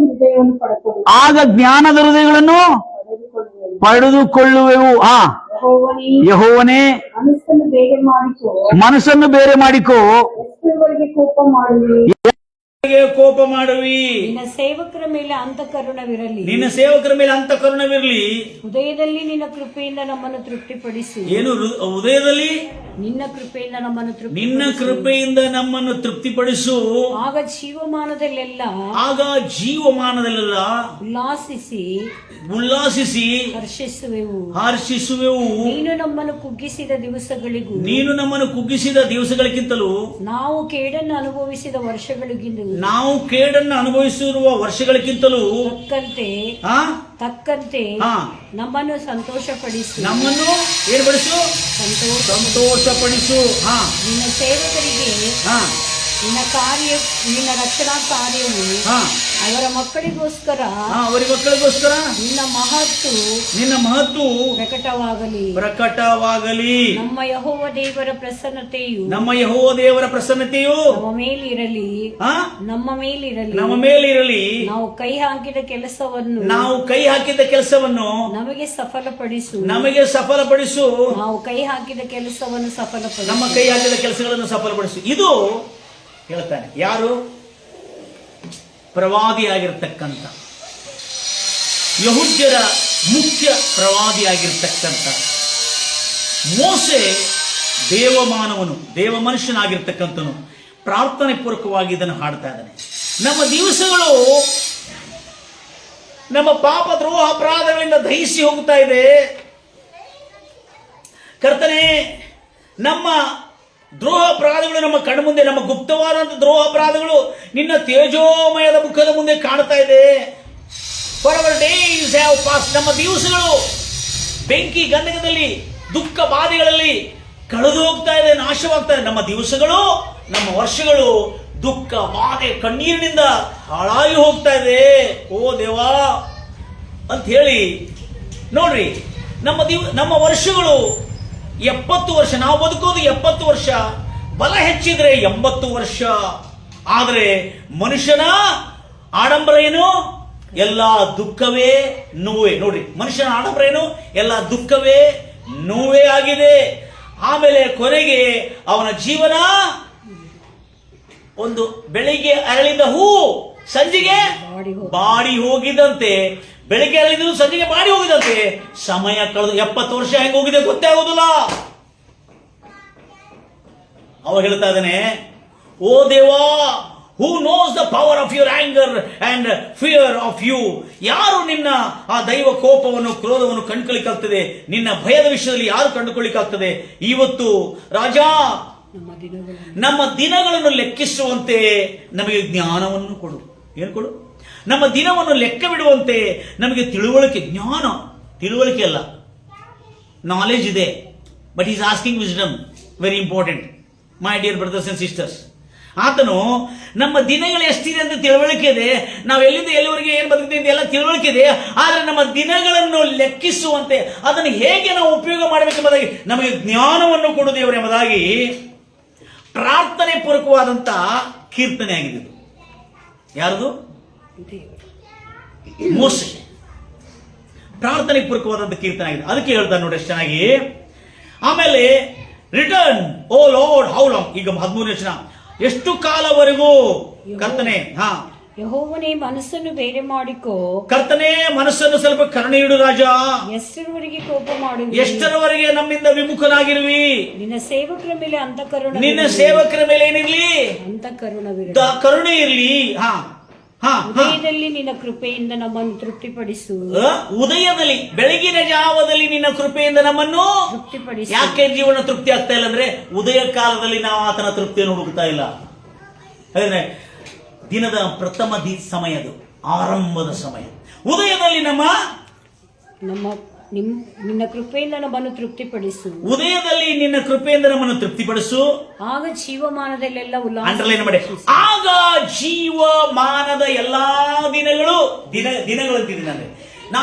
ಆಗ ಜ್ಞಾನದ ಹೃದಯಗಳನ್ನು ಪಡೆದುಕೊಳ್ಳುವೆವು. ಯೆಹೋವನೇ, ಮನಸ್ಸನ್ನು ಬೇರೆ ಮಾಡಿಕೋ. ಕೋಪ ಮಾಡುವಿ. ನಿನ್ನ ಸೇವಕರ ಮೇಲೆ ಅಂತಃಕರುಣವಿರಲಿ. ಹೃದಯದಲ್ಲಿ ನಿನ್ನ ಕೃಪೆಯಿಂದ ನಮ್ಮನ್ನು ತೃಪ್ತಿಪಡಿಸು. ಏನು ಹೃದಯದಲ್ಲಿ? ನಿನ್ನ ಕೃಪೆಯಿಂದ ನಮ್ಮನ್ನು ತೃಪ್ತಿಪಡಿಸು. ಆಗ ಜೀವಮಾನದಲ್ಲೆಲ್ಲ ಉಲ್ಲಾಸಿಸಿ ಹರ್ಷಿಸುವೆವು. ನೀನು ನಮ್ಮನ್ನು ಕುಗ್ಗಿಸಿದ ದಿವಸಗಳಿಗಿಂತಲೂ ನಾವು ಕೇಡನ್ನು ಅನುಭವಿಸಿದ ವರ್ಷಗಳಿಗಿಂತಲೂ ಅನುಭವಿಸಿರುವ ವರ್ಷಗಳಿಗಿಂತಲೂ ತಕ್ಕಂತೆ ನಮ್ಮನ್ನು ಸಂತೋಷಪಡಿಸು. ನಮ್ಮನ್ನು ಏನು ಪಡಿಸು? ಸಂತೋಷಪಡಿಸು. ನಿನ್ನ ಸೇವಕರಿಗೆ ನಿನ್ನ ರಕ್ಷಣಾ ಕಾರ್ಯವು ಹಾ ಅವರ ಮಕ್ಕಳಿಗೋಸ್ಕರ ಅವರ ಮಕ್ಕಳಿಗೋಸ್ಕರ ನಿನ್ನ ಮಹತ್ತು ಪ್ರಕಟವಾಗಲಿ. ನಮ್ಮ ಯೆಹೋವ ದೇವರ ಪ್ರಸನ್ನತೆಯು ನಮ್ಮ ಮೇಲಿರಲಿ. ನಾವು ಕೈ ಹಾಕಿದ ಕೆಲಸವನ್ನು ನಮಗೆ ಸಫಲಪಡಿಸು. ನಾವು ಕೈ ಹಾಕಿದ ಕೆಲಸವನ್ನು ಸಫಲಪಡಿಸು. ನಮ್ಮ ಕೈ ಹಾಕಿದ ಕೆಲಸಗಳನ್ನು ಸಫಲಪಡಿಸು. ಇದು ಹೇಳ್ತಾನೆ ಯಾರು? ಪ್ರವಾದಿಯಾಗಿರ್ತಕ್ಕಂಥ, ಯಹೂದ್ಯರ ಮುಖ್ಯ ಪ್ರವಾದಿಯಾಗಿರ್ತಕ್ಕಂಥ ಮೋಸೆ ದೇವ ಮನುಷ್ಯನಾಗಿರ್ತಕ್ಕಂಥನು ಪ್ರಾರ್ಥನೆ ಪೂರ್ವಕವಾಗಿ ಇದನ್ನು ಹಾಡ್ತಾ ಇದ್ದಾನೆ. ನಮ್ಮ ದಿವಸಗಳು ನಮ್ಮ ಪಾಪ ದ್ರೋಹ ಅಪರಾಧಗಳಿಂದ ದಹಿಸಿ ಹೋಗ್ತಾ ಇದೆ. ಕರ್ತನೇ, ನಮ್ಮ ದ್ರೋಹ ಅಪರಾಧಗಳು ನಮ್ಮ ಕಣ್ಣು ಮುಂದೆ, ನಮ್ಮ ಗುಪ್ತವಾದಂತಹ ದ್ರೋಹ ಅಪರಾಧಗಳು ನಿನ್ನ ತೇಜೋಮಯದ ಮುಖದ ಮುಂದೆ ಕಾಣ್ತಾ ಇದೆ. For our days have pass. ನಮ್ಮ ದಿವಸಗಳು ಬೆಂಕಿ ಗಂಧಕದಲ್ಲಿ, ದುಃಖ ಬಾಧೆಗಳಲ್ಲಿ ಕಳೆದು ಹೋಗ್ತಾ ಇದೆ, ನಾಶವಾಗ್ತಾ ಇದೆ. ನಮ್ಮ ದಿವಸಗಳು, ನಮ್ಮ ವರ್ಷಗಳು ದುಃಖ ಬಾಧೆ ಕಣ್ಣೀರಿನಿಂದ ಹಾಳಾಗಿ ಹೋಗ್ತಾ ಇದೆ. ಓ ದೇವಾ ಅಂತ ಹೇಳಿ ನೋಡ್ರಿ, ನಮ್ಮ ವರ್ಷಗಳು 70 ವರ್ಷ. ನಾವು ಬದುಕೋದು 70 ವರ್ಷ, ಬಲ ಹೆಚ್ಚಿದ್ರೆ 80 ವರ್ಷ. ಆದರೆ ಮನುಷ್ಯನ ಆಡಂಬರ ಏನು? ಎಲ್ಲ ದುಃಖವೇ ನೋವೇ. ನೋಡ್ರಿ, ಮನುಷ್ಯನ ಆಡಂಬರ ಏನು? ಎಲ್ಲ ದುಃಖವೇ ನೋವೇ ಆಗಿದೆ. ಆಮೇಲೆ ಕೊನೆಗೆ ಅವನ ಜೀವನ ಒಂದು ಬೆಳಿಗ್ಗೆ ಅರಳಿದ ಹೂ ಸಂಜೆಗೆ ಬಾಡಿ ಹೋಗಿದಂತೆ. ಬೆಳಿಗ್ಗೆ ಅರಳಿದ್ರು ಸಂಜೆಗೆ ಬಾಡಿ ಹೋಗಿದಂತೆ. ಸಮಯ ಕಳೆದು 70 ವರ್ಷ ಹೆಂಗ್ ಹೋಗಿದೆ ಗೊತ್ತೇ ಆಗೋದಿಲ್ಲ. ಅವ ಹೇಳ್ತಾ ಇದ್ದಾನೆ, ಓ ದೇವಾ, who knows the power of your anger and fear of you. ಯಾರು ನಿನ್ನ ಆ ದೈವ ಕೋಪವನ್ನು, ಕ್ರೋಧವನ್ನು ಕಂಡುಕೊಳ್ಳಿಕ್ಕಾಗ್ತದೆ? ನಿನ್ನ ಭಯದ ವಿಷಯದಲ್ಲಿ ಯಾರು ಕಂಡುಕೊಳ್ಳಿಕ್ಕಾಗ್ತದೆ? ಇವತ್ತು ರಾಜಾ, ನಮ್ಮ ದಿನಗಳನ್ನು ಲೆಕ್ಕಿಸುವಂತೆ ನಮಗೆ ಜ್ಞಾನವನ್ನು ಕೊಡು. ಏನು ಕೊಡು? ನಮ್ಮ ದಿನವನ್ನು ಲೆಕ್ಕ ಬಿಡುವಂತೆ ನಮಗೆ ತಿಳುವಳಿಕೆ. ಜ್ಞಾನ, ತಿಳುವಳಿಕೆ ಅಲ್ಲ, ನಾಲೆಜ್ ಇದೆ. But is asking wisdom, very important my dear brothers and sisters. ಆತನು ನಮ್ಮ ದಿನಗಳು ಎಷ್ಟಿದೆ ಅಂತ ತಿಳುವಳಿಕೆ ಇದೆ. ನಾವು ಎಲ್ಲಿಂದ ಎಲ್ಲಿವರೆಗೆ ಏನು ಬದುಕ್ತೀವಿ ಎಲ್ಲ ತಿಳುವಳಿಕೆ ಇದೆ. ಆದರೆ ನಮ್ಮ ದಿನಗಳನ್ನು ಲೆಕ್ಕಿಸುವಂತೆ, ಅದನ್ನು ಹೇಗೆ ನಾವು ಉಪಯೋಗ ಮಾಡಬೇಕೆಂಬುದಾಗಿ ನಮಗೆ ಜ್ಞಾನವನ್ನು ಕೊಡು ದೇವರು ಎಂಬುದಾಗಿ ಪ್ರಾರ್ಥನೆ ಪೂರ್ವಕವಾದಂತ ಕೀರ್ತನೆ ಆಗಿದೆ. ಯಾರದು? ಮೋಸೆ ಪ್ರಾರ್ಥನೆ ಪೂರ್ವಕವಾದಂತ ಕೀರ್ತನೆ ಆಗಿದೆ. ಅದಕ್ಕೆ ಹೇಳ್ತಾನೆ ನೋಡಿ ಎಷ್ಟು ಚೆನ್ನಾಗಿ. ಆಮೇಲೆ return O Lord how long. ಈಗ 13ನೇ ವಚನ, ಎಷ್ಟು ಕಾಲವರೆಗೂ ಕರ್ತನೆ? ಯೆಹೋವನೇ, ಮನಸ್ಸನ್ನು ಬೇರೆ ಮಾಡಿಕೋ. ಕರ್ತನೆ, ಮನಸ್ಸನ್ನು ಸ್ವಲ್ಪ ಕರುಣೆ ಇಡು ರಾಜ. ಎಷ್ಟರವರೆಗೆ ಕೋಪ ಮಾಡು? ಎಷ್ಟರವರೆಗೆ ನಮ್ಮಿಂದ ವಿಮುಖನಾಗಿರುವಿ? ನಿನ್ನ ಸೇವಕರ ಮೇಲೆ ಅಂತಃಕರುಣ, ನಿನ್ನ ಸೇವಕರ ಮೇಲೆ ಏನಿರ್ಲಿ? ಅಂತಃಕರುಣವಿರಲಿ, ಕರುಣೆ ಇರಲಿ. ಉದಯದಲ್ಲಿ ನಿನ್ನ ಕೃಪೆಯಿಂದ ನಮ್ಮನ್ನು ತೃಪ್ತಿಪಡಿಸು. ಉದಯದಲ್ಲಿ, ಬೆಳಗಿನ ಜಾವದಲ್ಲಿ ನಿನ್ನ ಕೃಪೆಯಿಂದ ನಮ್ಮನ್ನು ತೃಪ್ತಿಪಡಿಸು. ಯಾಕೆ ಜೀವನ ತೃಪ್ತಿ ಆಗ್ತಾ ಇಲ್ಲ ಅಂದ್ರೆ ಉದಯ ಕಾಲದಲ್ಲಿ ನಾವು ಆತನ ತೃಪ್ತಿಯನ್ನು ಹುಡುಕ್ತಾ ಇಲ್ಲ. ಹಾಗಾದ್ರೆ ದಿನದ ಪ್ರಥಮ ಸಮಯದು, ಆರಂಭದ ಸಮಯ. ಉದಯದಲ್ಲಿ ನಿನ್ನ ಕೃಪೆಯಿಂದ ನಮ್ಮನ್ನು ತೃಪ್ತಿಪಡಿಸು. ಉದಯದಲ್ಲಿ ನಿನ್ನ ಕೃಪೆಯಿಂದ ನಮ್ಮನ್ನು ತೃಪ್ತಿಪಡಿಸು. ಆಗ ಜೀವಮಾನದಲ್ಲೆಲ್ಲ ಅಂಡರ್ಲೈನ್ ಮಾಡಿ. ಆಗ ಜೀವಮಾನದ ಎಲ್ಲಾ ದಿನಗಳು, ದಿನಗಳಂತಿದ್ದೀನಿ ಅಂದ್ರೆ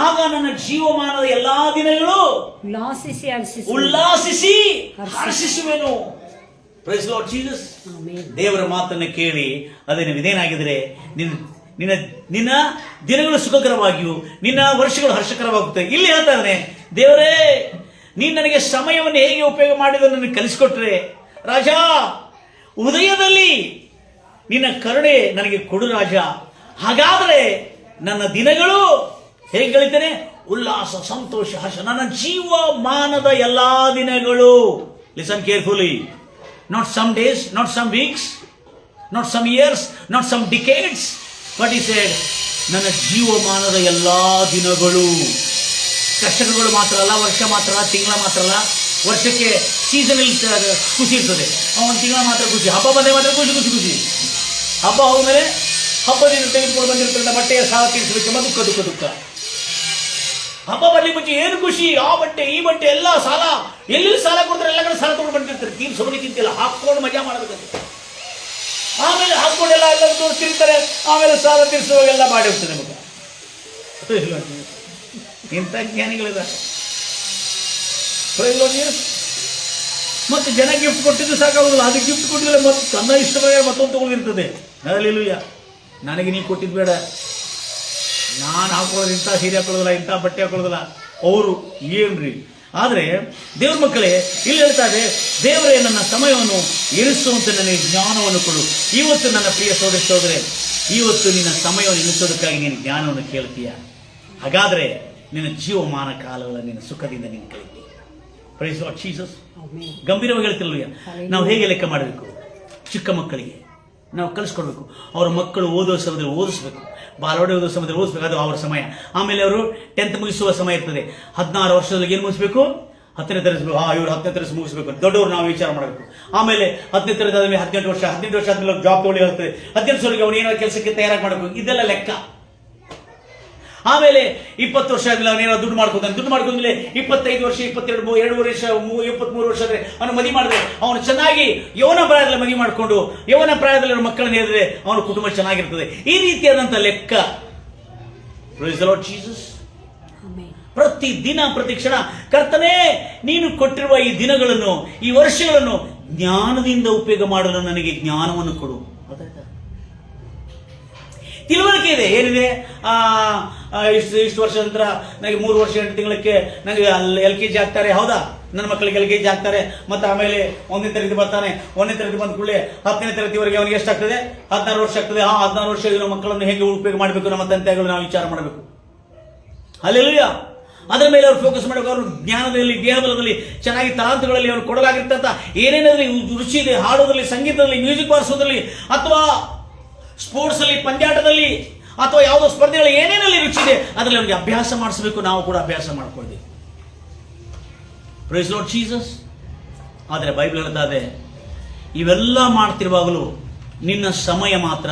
ಆಗ ನನ್ನ ಜೀವಮಾನದ ಎಲ್ಲಾ ದಿನಗಳು ಉಲ್ಲಾಸಿಸಿ ಹರ್ಷಿಸುವೆನು. Praise lord Jesus. ದೇವರ ಮಾತನ್ನು ಕೇಳಿ ಅದನ್ನು ಇದೇನಾಗಿದ್ರೆ ನಿನ್ನ ದಿನಗಳು ಸುಖಕರವಾಗಿಯೂ ನಿನ್ನ ವರ್ಷಗಳು ಹರ್ಷಕರವಾಗುತ್ತವೆ. ಇಲ್ಲಿ ಹೇಳ್ತಾ ಇದ್ದಾನೆ, ದೇವರೇ, ನೀನು ನನಗೆ ಸಮಯವನ್ನು ಹೇಗೆ ಉಪಯೋಗ ಮಾಡಿದ ನನಗೆ ಕಲಿಸಿಕೊಟ್ರೆ ರಾಜ, ಉದಯದಲ್ಲಿ ನಿನ್ನ ಕರುಣೆ ನನಗೆ ಕೊಡು ರಾಜ. ಹಾಗಾದರೆ ನನ್ನ ದಿನಗಳು ಹೇಗೆ ಕಳೀತೇನೆ? ಉಲ್ಲಾಸ, ಸಂತೋಷ, ಹರ್ಷ. ನನ್ನ ಜೀವಮಾನದ ಎಲ್ಲಾ ದಿನಗಳು. Listen carefully. Not some days, not some weeks, not some years, not some decades. But he said, ನನ್ನ ಜೀವಮಾನದ ಎಲ್ಲಾ ದಿನಗಳು. ಕಷ್ಟಗಳು ಮಾತ್ರ ಅಲ್ಲ, ವರ್ಷ ಮಾತ್ರ ಅಲ್ಲ, ತಿಂಗಳ ಮಾತ್ರ ಅಲ್ಲ. ವರ್ಷಕ್ಕೆ ಸೀಸನಲ್ ಖುಷಿ ಇರ್ತದೆ, ಒಂದು ತಿಂಗಳ ಮಾತ್ರ ಖುಷಿ. ಹಬ್ಬ ಬಂದರೆ ಮಾತ್ರ ಖುಷಿ. ಹಬ್ಬ ಹೋದ್ಮೇಲೆ ಹಬ್ಬದಿಂದ ತೆಗೆದುಕೊಂಡು ಬಂದಿರ್ತಕ್ಕಂಥ ಬಟ್ಟೆಯ ಸಾಲ ತೀರಿಸಬೇಕೆಂಬ ದುಃಖ. ಹಬ್ಬ ಬರ್ಲಿ ಮುಂಚೆ ಏನು ಖುಷಿ, ಆ ಬಟ್ಟೆ ಈ ಬಟ್ಟೆ ಎಲ್ಲ ಸಾಲ, ಎಲ್ಲಿ ಸಾಲ ಕೊಡ್ತಾರೆ ಎಲ್ಲ ಕಡೆ ಸಾಲ ತಗೊಂಡು ಬಂದಿರ್ತಾರೆ. ತೀರ್ಸೋನಿಕ್ಕಿಂತಿಲ್ಲ, ಹಾಕೊಂಡು ಮಜಾ ಮಾಡಬೇಕಂತ. ಆಮೇಲೆ ಹಾಕೊಂಡೆಲ್ಲ ಎಲ್ಲ ತಿಂತಾರೆ, ಆಮೇಲೆ ಸಾಲ ತೀರಿಸುವಾಗೆಲ್ಲ ಮಾಡಿ ಹೋಗ್ತದೆ ಮಗ. ಇಂಥ ಜ್ಞಾನಿಗಳಿದ್ದಾರೆ. ಮತ್ತೆ ಜನ ಗಿಫ್ಟ್ ಕೊಟ್ಟಿದ್ದು ಸಾಕಾಗೋದಿಲ್ಲ, ಅದಕ್ಕೆ ಗಿಫ್ಟ್ ಕೊಟ್ಟಿದ್ರೆ ಮತ್ತೆ ತನ್ನ ಇಷ್ಟವಾಗಿ ಮತ್ತೊಂದು ತಗೊಂಡಿರ್ತದೆ. ಅಲ್ಲಿಲ್ಲ, ನನಗೆ ನೀ ಕೊಟ್ಟಿದ್ದು ಬೇಡ, ನಾನು ಹಾಕೊಳ್ಳೋದು ಇಂಥ ಸೀರೆ ಹಾಕೊಳ್ಳೋದಿಲ್ಲ, ಇಂಥ ಬಟ್ಟೆ ಹಾಕೊಳ್ಳೋದಿಲ್ಲ. ಅವರು ಏನ್ರಿ. ಆದರೆ ದೇವ್ರ ಮಕ್ಕಳೇ, ಇಲ್ಲಿ ಹೇಳ್ತಾರೆ, ದೇವರೇ ನನ್ನ ಸಮಯವನ್ನು ಎಣಿಸುವಂತೆ ನನಗೆ ಜ್ಞಾನವನ್ನು ಕೊಡು. ಇವತ್ತು ನನ್ನ ಪ್ರಿಯ ಸೋದರೇ, ಇವತ್ತು ನಿನ್ನ ಸಮಯವನ್ನು ಎಣಿಸೋದಕ್ಕಾಗಿ ನೀನು ಜ್ಞಾನವನ್ನು ಕೇಳ್ತೀಯ. ಹಾಗಾದ್ರೆ ನಿನ್ನ ಜೀವಮಾನ ಕಾಲಗಳ ನಿನ್ನ ಸುಖದಿಂದ ನೀನು ಕಳಿತೀಯ. Price lord Jesus. ಗಂಭೀರವಾಗಿ ಹೇಳ್ತಿರಲಿಲ್ಲ, ನಾವು ಹೇಗೆ ಲೆಕ್ಕ ಮಾಡಬೇಕು? ಚಿಕ್ಕ ಮಕ್ಕಳಿಗೆ ನಾವು ಕಲಿಸ್ಕೊಡ್ಬೇಕು. ಅವರ ಮಕ್ಕಳು ಓದೋ ಸಮಯದಲ್ಲಿ ಓದಿಸ್ಬೇಕು, ಬಾಲವಾಡಿ ಓದೋ ಸಮಯದಲ್ಲಿ ಓದಿಸ್ಬೇಕು, ಅದು ಅವರ ಸಮಯ. ಆಮೇಲೆ ಅವರು 10th ಮುಗಿಸುವ ಸಮಯ ಇರ್ತದೆ. 16 ವರ್ಷದಲ್ಲಿ ಏನು ಮುಗಿಸ್ಬೇಕು? 10ನೇ ತರಗತಿ. ಇವರು 10ನೇ ತರಗತಿ ಮುಗಿಸ್ಬೇಕು. ದೊಡ್ಡವರು ನಾವು ವಿಚಾರ ಮಾಡಬೇಕು. ಆಮೇಲೆ 10ನೇ ತರಗತಿ ಆದ್ಮೇಲೆ 18 ವರ್ಷ ಆದ್ಮೇಲೆ ಜಾಬ್ ತಗೊಳ್ಳಿ ಹೇಳ್ತದೆ. 18 ವರ್ಷಕ್ಕೆ ಅವನು ಏನೋ ಕೆಲಸಕ್ಕೆ ತಯಾರಾಗಿ ಮಾಡಬೇಕು. ಇದೆಲ್ಲ ಲೆಕ್ಕ. ಆಮೇಲೆ 20 ವರ್ಷ ಆದ್ಮೇಲೆ ಅವನೇನೋ ದುಡ್ಡು ಮಾಡ್ಕೊಂಡ್ಮೇಲೆ 25 ವರ್ಷ, 22, 2 ವರ್ಷ, 23 ವರ್ಷ ಆದ್ರೆ ಅವನು ಮದುವೆ ಮಾಡಿದ್ರೆ ಅವನು ಚೆನ್ನಾಗಿ ಯೌವನ ಪ್ರಾಯದಲ್ಲಿ ಮದುವೆ ಮಾಡಿಕೊಂಡು ಯೌವನ ಪ್ರಾಯದಲ್ಲಿ ಮಕ್ಕಳನ್ನ ಹೇಳಿದ್ರೆ ಅವನ ಕುಟುಂಬ ಚೆನ್ನಾಗಿರ್ತದೆ. ಈ ರೀತಿಯಾದಂಥ ಲೆಕ್ಕ. Praise the Lord Jesus. ಪ್ರತಿ ದಿನ ಪ್ರತಿ ಕ್ಷಣ ಕರ್ತನೇ, ನೀನು ಕೊಟ್ಟಿರುವ ಈ ದಿನಗಳನ್ನು, ಈ ವರ್ಷಗಳನ್ನು ಜ್ಞಾನದಿಂದ ಉಪಯೋಗ ಮಾಡಲು ನನಗೆ ಜ್ಞಾನವನ್ನು ಕೊಡು. ತಿಳುವಳಿಕೆ ಇದೆ, ಏನಿದೆ, ಇಷ್ಟು ವರ್ಷದ ನಂತರ ನನಗೆ 3 ವರ್ಷ 8 ತಿಂಗಳಕ್ಕೆ ನನಗೆ LKG ಹಾಕ್ತಾರೆ. ಹೌದಾ, ನನ್ನ ಮಕ್ಕಳಿಗೆ LKG ಹಾಕ್ತಾರೆ. ಮತ್ತೆ ಆಮೇಲೆ 1ನೇ ತರಗತಿ ಬರ್ತಾನೆ. 1ನೇ ತರಗತಿ ಬಂದ ಕೂಡಲೇ 10ನೇ ತರಗತಿವರೆಗೆ ಅವನಿಗೆ ಎಷ್ಟಾಗ್ತದೆ? 16 ವರ್ಷ ಆಗ್ತದೆ. 16 ವರ್ಷ ಇರೋ ಮಕ್ಕಳನ್ನು ಹೇಗೆ ಉಪಯೋಗ ಮಾಡಬೇಕು ನಮ್ಮ ತಂದೆಗಳು ನಾವು ವಿಚಾರ ಮಾಡಬೇಕು. ಹಲ್ಲೆಲೂಯಾ. ಅದರ ಮೇಲೆ ಅವರು ಫೋಕಸ್ ಮಾಡಬೇಕು. ಅವರು ಜ್ಞಾನದಲ್ಲಿ, ದೇಹಬಲದಲ್ಲಿ, ಚೆನ್ನಾಗಿ ತಲಾಂತಗಳಲ್ಲಿ ಅವರು ಕೊಡಲಾಗಿರ್ತಂತ ಏನೇನಾದ್ರೂ ರುಚಿ ಇದೆ, ಹಾಡೋದ್ರಲ್ಲಿ, ಸಂಗೀತದಲ್ಲಿ, ಮ್ಯೂಸಿಕ್ ಬಾರಿಸೋದ್ರಲ್ಲಿ, ಅಥವಾ ಸ್ಪೋರ್ಟ್ಸ್ ಅಲ್ಲಿ, ಪಂದ್ಯಾಟದಲ್ಲಿ, ಅಥವಾ ಯಾವುದೋ ಸ್ಪರ್ಧೆಗಳು ಏನೇನಲ್ಲಿ ರುಚಿ ಇದೆ ಅದರಲ್ಲಿ ಅವರಿಗೆ ಅಭ್ಯಾಸ ಮಾಡಿಸಬೇಕು. ನಾವು ಕೂಡ ಅಭ್ಯಾಸ ಮಾಡ್ಕೊಳ್ತೀವಿ. Praise lord Jesus. ಆದರೆ ಬೈಬಲ್ ಹೇಳ್ತಾ ಇದೆ, ಇವೆಲ್ಲ ಮಾಡ್ತಿರುವಾಗಲೂ ನಿನ್ನ ಸಮಯ ಮಾತ್ರ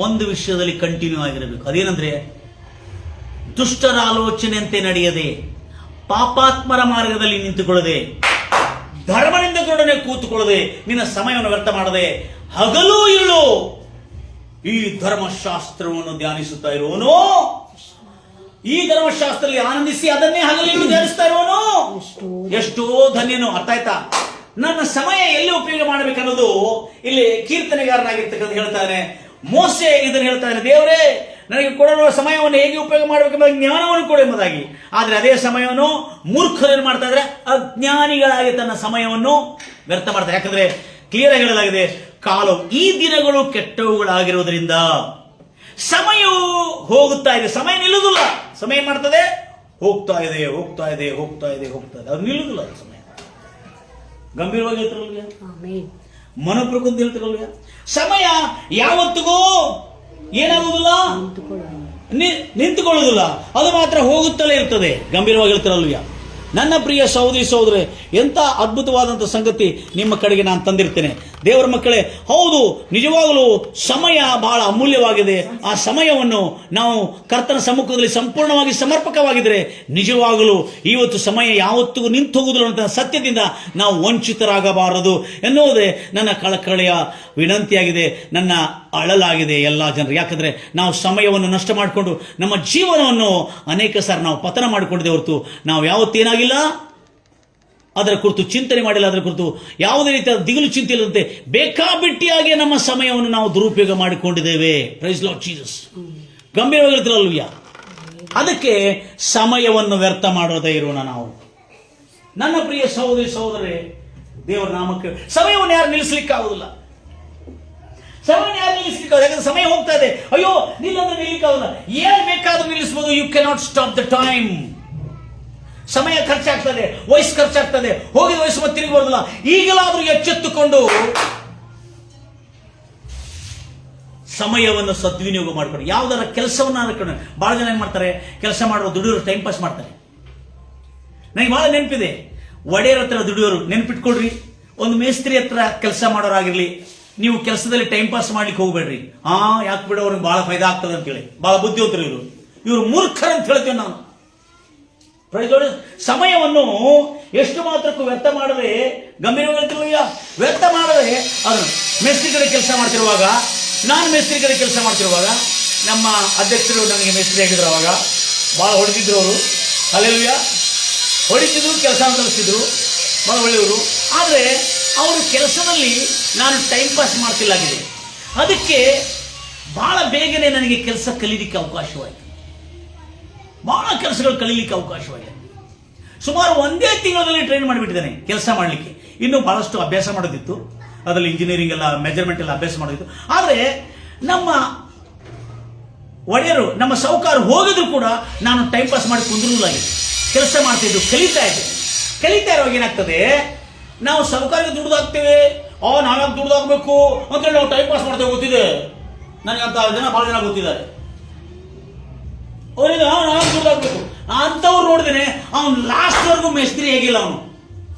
ಒಂದು ವಿಷಯದಲ್ಲಿ ಕಂಟಿನ್ಯೂ ಆಗಿರಬೇಕು. ಅದೇನಂದ್ರೆ, ದುಷ್ಟರ ಆಲೋಚನೆಯಂತೆ ನಡೆಯದೆ, ಪಾಪಾತ್ಮರ ಮಾರ್ಗದಲ್ಲಿ ನಿಂತುಕೊಳ್ಳದೆ, ಧರ್ಮನಿಂದಕರೊಡನೆ ಕೂತುಕೊಳ್ಳದೆ, ನಿನ್ನ ಸಮಯವನ್ನು ವ್ಯರ್ಥ ಮಾಡದೆ ಹಗಲು ಇರುಳು ಈ ಧರ್ಮಶಾಸ್ತ್ರವನ್ನು ಧ್ಯಾನಿಸುತ್ತಾ ಇರುವನು, ಈ ಧರ್ಮಶಾಸ್ತ್ರದಲ್ಲಿ ಆನಂದಿಸಿ ಅದನ್ನೇ ಹಗಲಿರುಳು ಧ್ಯಾನಿಸ್ತಾ ಇರುವನು ಎಷ್ಟೋ ಧನ್ಯನು. ಅರ್ಥ ಆಯ್ತಾ? ನನ್ನ ಸಮಯ ಎಲ್ಲಿ ಉಪಯೋಗ ಮಾಡಬೇಕನ್ನೋದು ಇಲ್ಲಿ ಕೀರ್ತನೆಗಾರನಾಗಿರ್ತಕ್ಕಂಥ ಹೇಳ್ತಾನೆ. ಮೋಸೆ ಇದನ್ನು ಹೇಳ್ತಾನೆ, ದೇವರೇ ನನಗೆ ಕೊಡುವ ಸಮಯವನ್ನು ಹೇಗೆ ಉಪಯೋಗ ಮಾಡಬೇಕೆಂಬ ಜ್ಞಾನವನ್ನು ಕೊಡು ಎಂಬುದಾಗಿ. ಆದರೆ ಅದೇ ಸಮಯವನ್ನು ಮೂರ್ಖರು ಏನು ಮಾಡ್ತಾ ಇದ್ರೆ, ಅಜ್ಞಾನಿಗಳಾಗಿ ತನ್ನ ಸಮಯವನ್ನು ವ್ಯರ್ಥ ಮಾಡ್ತಾರೆ. ಯಾಕಂದ್ರೆ ಕ್ಲಿಯರ್ ಆಗಿ ಹೇಳಲಾಗಿದೆ, ಕಾಲವು ಈ ದಿನಗಳು ಕೆಟ್ಟವುಗಳಾಗಿರುವುದರಿಂದ ಸಮಯವು ಹೋಗುತ್ತಾ ಇದೆ. ಸಮಯ ನಿಲ್ಲುವುದಿಲ್ಲ. ಸಮಯ ಏನ್ ಮಾಡ್ತದೆ? ಹೋಗ್ತಾ ಇದೆ, ಹೋಗ್ತಾ ಇದೆ, ಹೋಗ್ತಾ ಇದೆ, ಹೋಗ್ತಾ ಇದೆ. ಅದು ನಿಲ್ಲುವುದಿಲ್ಲ. ಸಮಯ ಗಂಭೀರವಾಗಿ ಹೇಳ್ತಿರಲ್ವ, ಮನೋಪ್ರಕೃತಿ ಹೇಳ್ತಿರಲ್ವ. ಸಮಯ ಯಾವತ್ತಿಗೂ ಏನಾಗುವುದಿಲ್ಲ, ನಿಂತುಕೊಳ್ಳುವುದಿಲ್ಲ. ಅದು ಮಾತ್ರ ಹೋಗುತ್ತಲೇ ಇರ್ತದೆ. ಗಂಭೀರವಾಗಿ ಹೇಳ್ತಿರಲ್ವ. ನನ್ನ ಪ್ರಿಯ ಸಹೋದರೇ, ಎಂಥ ಅದ್ಭುತವಾದಂಥ ಸಂಗತಿ ನಿಮ್ಮ ಕಡೆಗೆ ನಾನು ತಂದಿರ್ತೇನೆ. ದೇವರ ಮಕ್ಕಳೇ, ಹೌದು, ನಿಜವಾಗಲೂ ಸಮಯ ಬಹಳ ಅಮೂಲ್ಯವಾಗಿದೆ. ಆ ಸಮಯವನ್ನು ನಾವು ಕರ್ತನ ಸಮ್ಮುಖದಲ್ಲಿ ಸಂಪೂರ್ಣವಾಗಿ ಸಮರ್ಪಕವಾಗಿದ್ದರೆ ನಿಜವಾಗಲೂ ಇವತ್ತು ಸಮಯ ಯಾವತ್ತಿಗೂ ನಿಂತು ಹೋಗುವುದಿಲ್ಲ ಅಂತ ಸತ್ಯದಿಂದ ನಾವು ವಂಚಿತರಾಗಬಾರದು ಎನ್ನುವುದೇ ನನ್ನ ಕಳಕಳಿಯ ವಿನಂತಿಯಾಗಿದೆ, ನನ್ನ ಅಳಲಾಗಿದೆ ಎಲ್ಲ ಜನರು. ಯಾಕಂದ್ರೆ ನಾವು ಸಮಯವನ್ನು ನಷ್ಟ ಮಾಡಿಕೊಂಡು ನಮ್ಮ ಜೀವನವನ್ನು ಅನೇಕ ಸಾರಿ ನಾವು ಪತನ ಮಾಡಿಕೊಂಡಿದ್ದೆ ಹೊರತು ನಾವು ಯಾವತ್ತೇನಾಗಿಲ್ಲ, ಅದರ ಕುರಿತು ಚಿಂತನೆ ಮಾಡಿಲ್ಲ, ಅದರ ಕುರಿತು ಯಾವುದೇ ರೀತಿಯ ದಿಗಿಲು ಚಿಂತೆ ಇಲ್ಲದಂತೆ ಬೇಕಾಬಿಟ್ಟಿಯಾಗಿ ನಮ್ಮ ಸಮಯವನ್ನು ನಾವು ದುರುಪಯೋಗ ಮಾಡಿಕೊಂಡಿದ್ದೇವೆ. Praise lord Jesus. ಗಂಭೀರವಾಗಿ ಹೇಳ್ತಿರಲ್ವಯ್ಯ. ಅದಕ್ಕೆ ಸಮಯವನ್ನು ವ್ಯರ್ಥ ಮಾಡೋದೇ ಇರೋಣ ನಾವು. ನನ್ನ ಪ್ರಿಯ ಸಹೋದರರೇ, ದೇವರ ನಾಮಕ್ಕೆ ಸಮಯವನ್ನು ಯಾರು ನಿಲ್ಲಿಸಲಿಕ್ಕಾಗುದಿಲ್ಲ. ಸಮಯ ಯಾರು ನಿಲ್ಲಿಸಲಿಕ್ಕಾಗ? ಯಾಕಂದ್ರೆ ಸಮಯ ಹೋಗ್ತಾ ಇದೆ. ಅಯ್ಯೋ ನಿಲ್ಲಂದ್ರೆ ನಿಲ್ಲಿಕ್ಕಾಗಲ್ಲ. ಏನ್ ಬೇಕಾದ್ರೂ ನಿಲ್ಲಿಸಬಹುದು. You cannot stop the time. ಸಮಯ ಖರ್ಚಾಗ್ತದೆ, ವಯಸ್ಸು ಖರ್ಚಾಗ್ತದೆ, ಹೋಗಿದ ವಯಸ್ಸು ಮತ್ತೆ ತಿರುಗಿ ಬರೋದಿಲ್ಲ. ಈಗಲಾದ್ರೂ ಎಚ್ಚೆತ್ತುಕೊಂಡು ಸಮಯವನ್ನು ಸದ್ವಿನಿಯೋಗ ಮಾಡಿಕೊಂಡು ಯಾವ್ದಾರ ಕೆಲಸವನ್ನು ಅನ್ಕೊಂಡು. ಬಹಳ ಜನ ಏನ್ ಮಾಡ್ತಾರೆ, ಕೆಲಸ ಮಾಡುವ ದುಡಿಯೋರು ಟೈಮ್ ಪಾಸ್ ಮಾಡ್ತಾರೆ. ನನಗೆ ಬಹಳ ನೆನಪಿದೆ, ಒಡೆಯರ ಹತ್ರ ದುಡಿಯೋರು ನೆನಪಿಟ್ಕೊಡ್ರಿ. ಒಂದು ಮೇಸ್ತ್ರಿ ಹತ್ರ ಕೆಲಸ ಮಾಡೋರಾಗಿರ್ಲಿ, ನೀವು ಕೆಲಸದಲ್ಲಿ ಟೈಮ್ ಪಾಸ್ ಮಾಡ್ಲಿಕ್ಕೆ ಹೋಗ್ಬೇಡ್ರಿ. ಯಾಕೆ ಬಿಡೋ, ಅವ್ರಿಗೆ ಬಹಳ ಫೈದಾ ಆಗ್ತದೆ ಅಂತೇಳಿ. ಬಹಳ ಬುದ್ಧಿವಂತರು ಇವರು ಮೂರ್ಖರು ಅಂತ ಹೇಳ್ತೇವೆ ನಾವು. ಸಮಯವನ್ನು ಎಷ್ಟು ಮಾತ್ರಕ್ಕೂ ವ್ಯರ್ಥ ಮಾಡದೆ, ಗಂಭೀರವಾಗಿಲ್ಲ ವ್ಯರ್ಥ ಮಾಡದೆ, ಅದನ್ನು ಮೇಸ್ತ್ರಿ ಕಡೆ ಕೆಲಸ ಮಾಡ್ತಿರುವಾಗ, ನಾನು ಮೇಸ್ತ್ರಿ ಕಡೆ ಕೆಲಸ ಮಾಡ್ತಿರುವಾಗ, ನಮ್ಮ ಅಧ್ಯಕ್ಷರು ನನಗೆ ಮೇಸ್ತ್ರಿ ಆಗಿದ್ರು. ಅವಾಗ ಭಾಳ ಹೊಡೆದಿದ್ರು ಅವರು. ಹಲ್ಲೆಲೂಯಾ. ಹೊಡಿತಿದ್ರು, ಕೆಲಸ ಕಲಿಸ್ತಿದ್ರು, ಭಾಳ ಒಳ್ಳೆಯವರು. ಆದರೆ ಅವರು ಕೆಲಸದಲ್ಲಿ ನಾನು ಟೈಮ್ ಪಾಸ್ ಮಾಡ್ತಿಲ್ಲಾಗಿದೆ. ಅದಕ್ಕೆ ಭಾಳ ಬೇಗನೆ ನನಗೆ ಕೆಲಸ ಕಲೀಲಿಕ್ಕೆ ಅವಕಾಶವಾಯಿತು. ಭಾಳ ಕೆಲಸಗಳು ಕಲೀಲಿಕ್ಕೆ ಅವಕಾಶವಾಗಿದೆ. ಸುಮಾರು ಒಂದೇ ತಿಂಗಳಲ್ಲಿ ಟ್ರೈನ್ ಮಾಡಿಬಿಟ್ಟಿದ್ದೇನೆ ಕೆಲಸ ಮಾಡಲಿಕ್ಕೆ. ಇನ್ನೂ ಬಹಳಷ್ಟು ಅಭ್ಯಾಸ ಮಾಡೋದಿತ್ತು, ಅದರಲ್ಲಿ ಇಂಜಿನಿಯರಿಂಗ್ ಎಲ್ಲ, ಮೆಜರ್ಮೆಂಟ್ ಎಲ್ಲ ಅಭ್ಯಾಸ ಮಾಡೋದಿತ್ತು. ಆದರೆ ನಮ್ಮ ಒಡೆಯರು, ನಮ್ಮ ಸಾಹುಕಾರ ಹೋಗಿದ್ರು ಕೂಡ ನಾನು ಟೈಮ್ ಪಾಸ್ ಮಾಡಿ ಕುಂದ್ರಲಾಗಿದೆ, ಕೆಲಸ ಮಾಡ್ತಿದ್ದು, ಕಲಿತಾ ಇರುವಾಗ ಏನಾಗ್ತದೆ, ನಾವು ಸಾಹುಕಾರಿಗೆ ದುಡ್ದಾಗ್ತೇವೆ, ನಾವ್ಯಾಕೆ ದುಡ್ದಾಗಬೇಕು ಅಂತೇಳಿ ನಾವು ಟೈಮ್ ಪಾಸ್ ಮಾಡ್ತೇವೆ. ಗೊತ್ತಿದೆ ನನಗೆ, ಅಂತ ಜನ ಭಾಳ ಜನ ಗೊತ್ತಿದ್ದಾರೆ. ಅವರಿಗೆ ನಾವ್ಯಾಕೆ ದುಡ್ದಾಗಬೇಕು ಅಂಥವ್ರು ನೋಡಿದೇನೆ. ಅವನು ಲಾಸ್ಟ್ವರೆಗೂ ಮೇಸ್ತ್ರಿ ಆಗಿಲ್ಲ,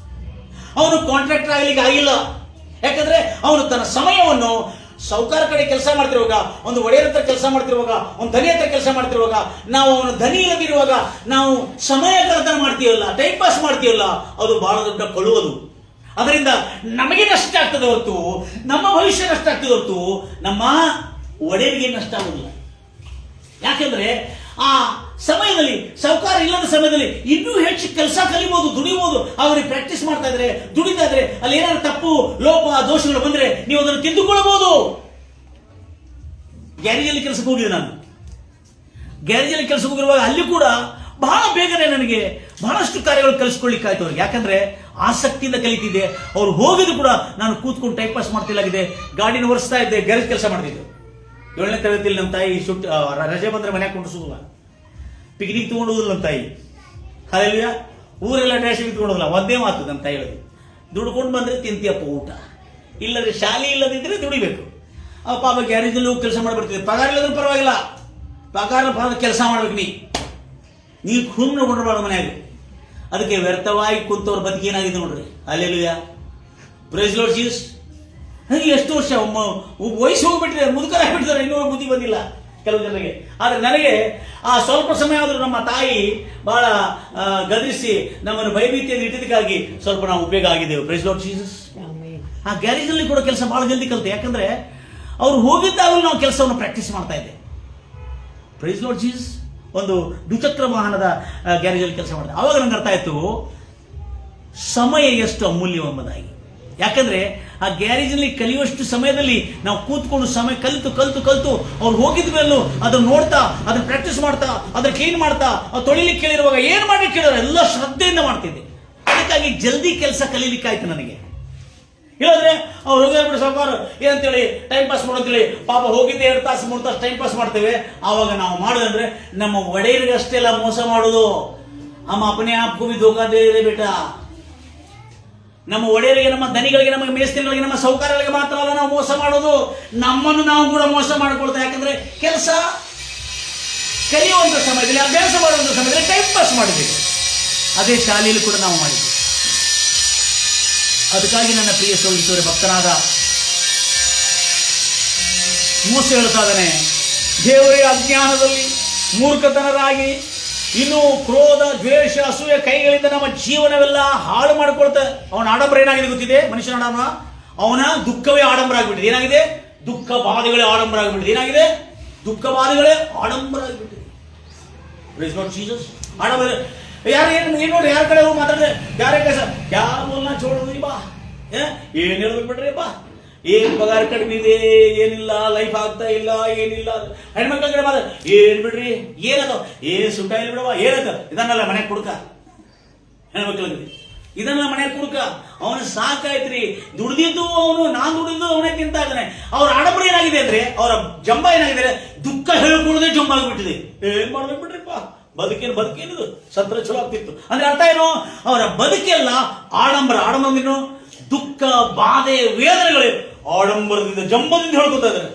ಅವನು ಕಾಂಟ್ರಾಕ್ಟರ್ ಆಗ್ಲಿಕ್ಕೆ ಆಗಿಲ್ಲ. ಯಾಕಂದ್ರೆ ಅವನು ತನ್ನ ಸಮಯವನ್ನು ಸಾಹುಕಾರ ಕಡೆ ಕೆಲಸ ಮಾಡ್ತಿರುವಾಗ, ಒಂದು ಒಡೆಯರ ಹತ್ರ ಕೆಲಸ ಮಾಡ್ತಿರುವಾಗ, ಒಂದು ಧನಿ ಹತ್ರ ಕೆಲಸ ಮಾಡ್ತಿರುವಾಗ, ನಾವು ಅವನು ಧನಿ ಇಲ್ಲದಿರುವಾಗ ನಾವು ಸಮಯ ಕಳೆತನ ಮಾಡ್ತೀವಲ್ಲ, ಟೈಮ್ ಪಾಸ್ ಮಾಡ್ತೀವಲ್ಲ, ಅದು ಬಹಳ ದೊಡ್ಡ ಕಳುವುದು. ಅದರಿಂದ ನಮಗೆ ನಷ್ಟ ಆಗ್ತದೆ ಹೊರತು, ನಮ್ಮ ಭವಿಷ್ಯ ನಷ್ಟ ಆಗ್ತದೆ ಹೊರತು ನಮ್ಮ ಒಡೆಯರಿಗೆ ನಷ್ಟ ಆಗುದಿಲ್ಲ. ಯಾಕೆಂದ್ರೆ ಆ ಸಮಯದಲ್ಲಿ, ಸಾಹುಕಾರ ಇಲ್ಲದ ಸಮಯದಲ್ಲಿ ಇನ್ನೂ ಹೆಚ್ಚು ಕೆಲಸ ಕಲಿಬಹುದು, ದುಡಿಬಹುದು. ಅವರಿಗೆ ಪ್ರಾಕ್ಟೀಸ್ ಮಾಡ್ತಾ ಇದ್ರೆ, ದುಡಿತಾ ಇದ್ರೆ, ಅಲ್ಲಿ ಏನಾದ್ರು ತಪ್ಪು, ಲೋಪ, ದೋಷಗಳು ಬಂದ್ರೆ ನೀವು ಅದನ್ನು ತಿದ್ದುಕೊಳ್ಳಬಹುದು. ಗ್ಯಾರೇಜಲ್ಲಿ ಕೆಲಸಕ್ಕೆ ಹೋಗಿದ್ದೆ ನಾನು. ಗ್ಯಾರೇಜಲ್ಲಿ ಕೆಲಸಕ್ಕೆ ಹೋಗಿರುವಾಗ ಅಲ್ಲಿ ಕೂಡ ಬಹಳ ಬೇಗನೆ ನನಗೆ ಬಹಳಷ್ಟು ಕಾರ್ಯಗಳು ಕಲಿಸ್ಕೊಳ್ಳಿಕ್ಕಾಯ್ತು ಅವ್ರಿಗೆ. ಯಾಕಂದ್ರೆ ಆಸಕ್ತಿಯಿಂದ ಕಲಿತಿದ್ದೆ. ಅವ್ರು ಹೋಗಿದ್ರು ಕೂಡ ನಾನು ಕೂತ್ಕೊಂಡು ಟೈಮ್ ಪಾಸ್ ಮಾಡ್ತಿಲ್ಲಾಗಿದೆ, ಗಾಡಿನ ಒರೆಸ್ತಾ ಇದ್ದೆ, ಗ್ಯಾರೇಜ್ ಕೆಲಸ ಮಾಡ್ತಿದ್ದೆ. 7ನೇ ತರಗತಿಯಲ್ಲಿ ನಮ್ಮ ತಾಯಿ ರಜೆ ಬಂದ್ರೆ ಮನೆಯಾಗ ಕೊಂಡಿಸೋದಿಲ್ಲ, ಪಿಕ್ನಿಕ್ ತಗೊಂಡೋದಿಲ್ಲ ನಮ್ಮ ತಾಯಿ. ಹಲ್ಲೆಲೂಯಾ. ಊರೆಲ್ಲ ಡ್ಯಾಶಿಗೆ ತಗೊಂಡೋದಿಲ್ಲ. ಒಂದೇ ಮಾತು ನಮ್ಮ ತಾಯಿ ಹೇಳೋದು, ದುಡ್ಕೊಂಡು ಬಂದ್ರೆ ತಿಂತೀಯಪ್ಪ ಊಟ, ಇಲ್ಲದ್ರೆ ಶಾಲೆ ಇಲ್ಲದಿದ್ರೆ ದುಡಿಬೇಕು. ಅವ ಪಾಪ ಗ್ಯಾರೇಜಲ್ಲಿ ಹೋಗಿ ಕೆಲಸ ಮಾಡಿಬಿಡ್ತಿದ್ದೆ. ಪಗಾರ ಇಲ್ಲದ್ರೆ ಪರವಾಗಿಲ್ಲ, ಪಗಾರ ಕೆಲಸ ಮಾಡ್ಬೇಕು. ನೀವು ಸುಮ್ಮನೆ ಕೊಂಡ್ರಬಾರ್ದು ಮನೆಯಾಗ. ಅದಕ್ಕೆ ವ್ಯರ್ಥವಾಗಿ ಕುಂತವ್ರ ಬದುಕಿ ಏನಾಗಿದೆ ನೋಡ್ರಿ. ಹಲ್ಲೆಲೂಯಾ. Praise lord Jesus. ಎಷ್ಟು ವರ್ಷ ವಯಸ್ಸು ಹೋಗ್ಬಿಟ್ಟಿದೆ, ಮುದುಕರಾಗ್ಬಿಟ್ಟಿದ್ದಾರೆ, ಇನ್ನೂ ಬುದ್ಧಿ ಬಂದಿಲ್ಲ ಕೆಲವು ಜನರಿಗೆ. ಆದರೆ ನನಗೆ ಆ ಸ್ವಲ್ಪ ಸಮಯ ಆದರೂ ನಮ್ಮ ತಾಯಿ ಬಹಳ ಗದರಿಸಿ ನಮ್ಮನ್ನು ಭಯಭೀತಿಯನ್ನು ಇಟ್ಟಿದ್ದಕ್ಕಾಗಿ ಸ್ವಲ್ಪ ನಾವು ಉಪಯೋಗ ಆಗಿದ್ದೇವೆ. Praise lord Jesus. ಆ ಗ್ಯಾರೇಜಲ್ಲಿ ಕೂಡ ಕೆಲಸ ಬಹಳ ಜಲ್ದಿ ಕಲಿತೆ. ಯಾಕಂದ್ರೆ ಅವ್ರು ಹೋಗಿದ್ದಾಗಲೂ ನಾವು ಕೆಲಸವನ್ನು ಪ್ರಾಕ್ಟೀಸ್ ಮಾಡ್ತಾ ಇದ್ದೆ. Praise lord Jesus. ಒಂದು ದ್ವಿಚಕ್ರ ವಾಹನದ ಗ್ಯಾರೇಜಲ್ಲಿ ಕೆಲಸ ಮಾಡಿದೆ. ಆವಾಗ ನಂಗೆ ಅರ್ಥ ಆಯ್ತು ಸಮಯ ಎಷ್ಟು ಅಮೂಲ್ಯ ಎಂಬುದಾಗಿ. ಯಾಕಂದ್ರೆ ಆ ಗ್ಯಾರೇಜಲ್ಲಿ ಕಲಿಯುವಷ್ಟು ಸಮಯದಲ್ಲಿ ನಾವು ಕೂತ್ಕೊಂಡು ಸಮಯ ಕಲಿತು ಅವ್ರು ಹೋಗಿದ ಮೇಲೂ ಅದನ್ನ ನೋಡ್ತಾ, ಅದನ್ನ ಪ್ರಾಕ್ಟೀಸ್ ಮಾಡ್ತಾ, ಅದನ್ನ ಕ್ಲೀನ್ ಮಾಡ್ತಾ, ತೊಳಿಲಿಕ್ಕೆ ಕೇಳಿರುವಾಗ ಏನ್ ಮಾಡಿ ಕೇಳಿದ್ರೆ ಎಲ್ಲ ಶ್ರದ್ಧೆಯಿಂದ ಮಾಡ್ತಿದ್ದೆ. ಅದಕ್ಕಾಗಿ ಜಲ್ದಿ ಕೆಲಸ ಕಲೀಲಿಕ್ಕಾಯ್ತು ನನಗೆ. ಇಲ್ಲಾಂದ್ರೆ ಅವ್ರು ಹೋಗಿಬಿಟ್ಟು ಸಾವುಕಾರ ಏನಂತೇಳಿ ಟೈಮ್ ಪಾಸ್ ಮಾಡೋಂತೇಳಿ ಪಾಪ ಹೋಗಿದ್ದೆ 2 ತಾಸು 3 ತಾಸು ಟೈಮ್ ಪಾಸ್ ಮಾಡ್ತೇವೆ. ಆವಾಗ ನಾವು ಮಾಡೋದಂದ್ರೆ ನಮ್ಮ ಒಡೆಯರಿಗೆ ಅಷ್ಟೆಲ್ಲ ಮೋಸ ಮಾಡೋದು. ಅಮ್ಮ ಅಪನೆ ಆಪ್ಗೂ ಭಿ ಧೋಖಾ ದೇ ರೇ ಬೇಟಾ. ನಮ್ಮ ಒಡೆಯರಿಗೆ, ನಮ್ಮ ಧನಿಗಳಿಗೆ, ನಮ್ಮ ಮೇಸ್ತ್ರಿಗಳಿಗೆ, ನಮ್ಮ ಸಾಹುಕಾರಗಳಿಗೆ ಮಾತ್ರ ಅಲ್ಲ ನಾವು ಮೋಸ ಮಾಡೋದು, ನಮ್ಮನ್ನು ನಾವು ಕೂಡ ಮೋಸ ಮಾಡ್ಕೊಳ್ತಾ. ಯಾಕಂದ್ರೆ ಕೆಲಸ ಕಲಿಯುವಂತ ಸಮಯದಲ್ಲಿ, ಅಭ್ಯಾಸ ಮಾಡುವಂತ ಸಮಯದಲ್ಲಿ ಟೈಮ್ ಪಾಸ್ ಮಾಡಿದ್ದೀವಿ. ಅದೇ ಶಾಲೆಯಲ್ಲಿ ಕೂಡ ನಾವು ಮಾಡಿದ್ದೀವಿ. ಅದಕ್ಕಾಗಿ ನನ್ನ ಪ್ರಿಯ ಸಹೋದರ ಭಕ್ತನಾದ ಮೋಸ ಹೇಳ್ತಾ ಇದ್ದಾನೆ, ದೇವರೇ ಅಜ್ಞಾನದಲ್ಲಿ ಮೂರ್ಖತನರಾಗಿ ಇನ್ನು ಕ್ರೋಧ, ದ್ವೇಷ, ಅಸೂಯೆ ಕೈಗಳಿಂದ ನಮ್ಮ ಜೀವನವೆಲ್ಲ ಹಾಳು ಮಾಡ್ಕೊಳ್ತಾ. ಅವನ ಆಡಂಬರ ಏನಾಗಿದೆ ಗೊತ್ತಿದೆ? ಮನುಷ್ಯನ ಆಡಂಬರ, ಅವನ ದುಃಖವೇ ಆಡಂಬರ ಆಗಿಬಿಟ್ಟಿದೆ. ಏನಾಗಿದೆ? ದುಃಖ ಬಾಧೆಗಳೇ ಆಡಂಬರ ಆಗಿಬಿಟ್ಟಿದೆ. ಏನಾಗಿದೆ? ದುಃಖ ಬಾಧೆಗಳೇ ಆಡಂಬರ ಆಗಿಬಿಟ್ಟಿದೆ. Price lord Jesus. ಆಡಂಬರ ಯಾರು ಏನು ನೋಡ್ರಿ, ಯಾರ ಕಡೆ ಹೋಗಿ ಮಾತಾಡಿದ್ರೆ ಯಾರೇ ಕೆಲಸ ಯಾರನ್ನ ಚೋಡೋದ್ರಿ ಬಾ, ಏನ್ ಹೇಳ್ಬೇಕು ಬಿಡ್ರಿ ಬಾ, ಏನ್ ಪಗಾರ ಕಡಿಮೆ ಇದೆ, ಏನಿಲ್ಲ, ಲೈಫ್ ಆಗ್ತಾ ಇಲ್ಲ, ಏನಿಲ್ಲ. ಹೆಣ್ಮಕ್ಳ ಕಡೆ ಮಾತಾಡ, ಏನ್ ಬಿಡ್ರಿ, ಏನದ, ಏನ್ ಸುಟ್ಟ ಇಲ್ಲ ಬಿಡವಾ, ಏನದ, ಇದನ್ನೆಲ್ಲ ಮನೆಗೆ ಕುಡ್ಕ. ಹೆಣ್ಮಕ್ಳಿಗೆ ಇದನ್ನೆಲ್ಲ ಮನೆಗೆ ಕುಡ್ಕ, ಅವನು ಸಾಕಾಯ್ತ್ರಿ, ದುಡ್ದಿದ್ದು ಅವನು, ನಾನ್ ದುಡಿದ್ದು ಅವನೇ ತಿಂತಾ ಇದ್ದಾನೆ. ಅವ್ರ ಆಡಂಬರ ಏನಾಗಿದೆ ಅಂದ್ರೆ, ಅವರ ಜಂಬ ಏನಾಗಿದೆ, ದುಃಖ ಹೇಳ್ಕೊಳ್ಳೋದೇ ಜಂಬ ಆಗ್ಬಿಟ್ಟಿದೆ. ಏನ್ ಮಾಡ್ಬೇಕು ಬಿಡ್ರಿಪ್ಪ, ಬದುಕೇನಿದು, ಸತ್ರ ಚಲೋ ಆಗ್ತಿತ್ತು ಅಂದ್ರೆ ಅರ್ಥ ಏನು? ಅವರ ಬದುಕೆಲ್ಲ ಆಡಂಬರ. ಆಡಂಬರದೇನು? ದುಃಖ, ಬಾಧೆ, ವೇದನೆಗಳೇ ಆಡಂಬರದಿಂದ, ಜಂಬದಿಂದ ಹೇಳ್ಕೊತಾ ಇದ್ದಾರೆ.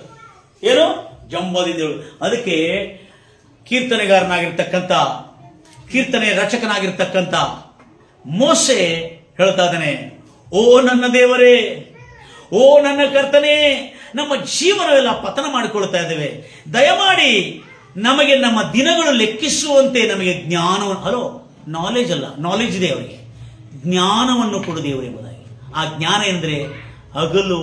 ಏನು? ಜಂಬದಿಂದ ಹೇಳು. ಅದಕ್ಕೆ ಕೀರ್ತನೆಗಾರನಾಗಿರ್ತಕ್ಕಂಥ, ಕೀರ್ತನೆ ರಚಕನಾಗಿರ್ತಕ್ಕಂಥ ಮೋಸೆ ಹೇಳ್ತಾ ಇದ್ದಾನೆ, ಓ ನನ್ನ ದೇವರೇ, ಓ ನನ್ನ ಕರ್ತನೇ, ನಮ್ಮ ಜೀವನವೆಲ್ಲ ಪತನ ಮಾಡಿಕೊಳ್ತಾ ಇದ್ದೇವೆ, ದಯಮಾಡಿ ನಮಗೆ ನಮ್ಮ ದಿನಗಳು ಲೆಕ್ಕಿಸುವಂತೆ ನಮಗೆ ಜ್ಞಾನವನ್ನು. ಹಲೋ, ನಾಲೆಜ್ ಅಲ್ಲ, ನಾಲೆಜ್ ಇದೆ ಅವರಿಗೆ, ಜ್ಞಾನವನ್ನು ಕೊಡು ದೇವರು ಎಂಬುದಾಗಿ. ಆ ಜ್ಞಾನ ಎಂದರೆ ಹಗಲು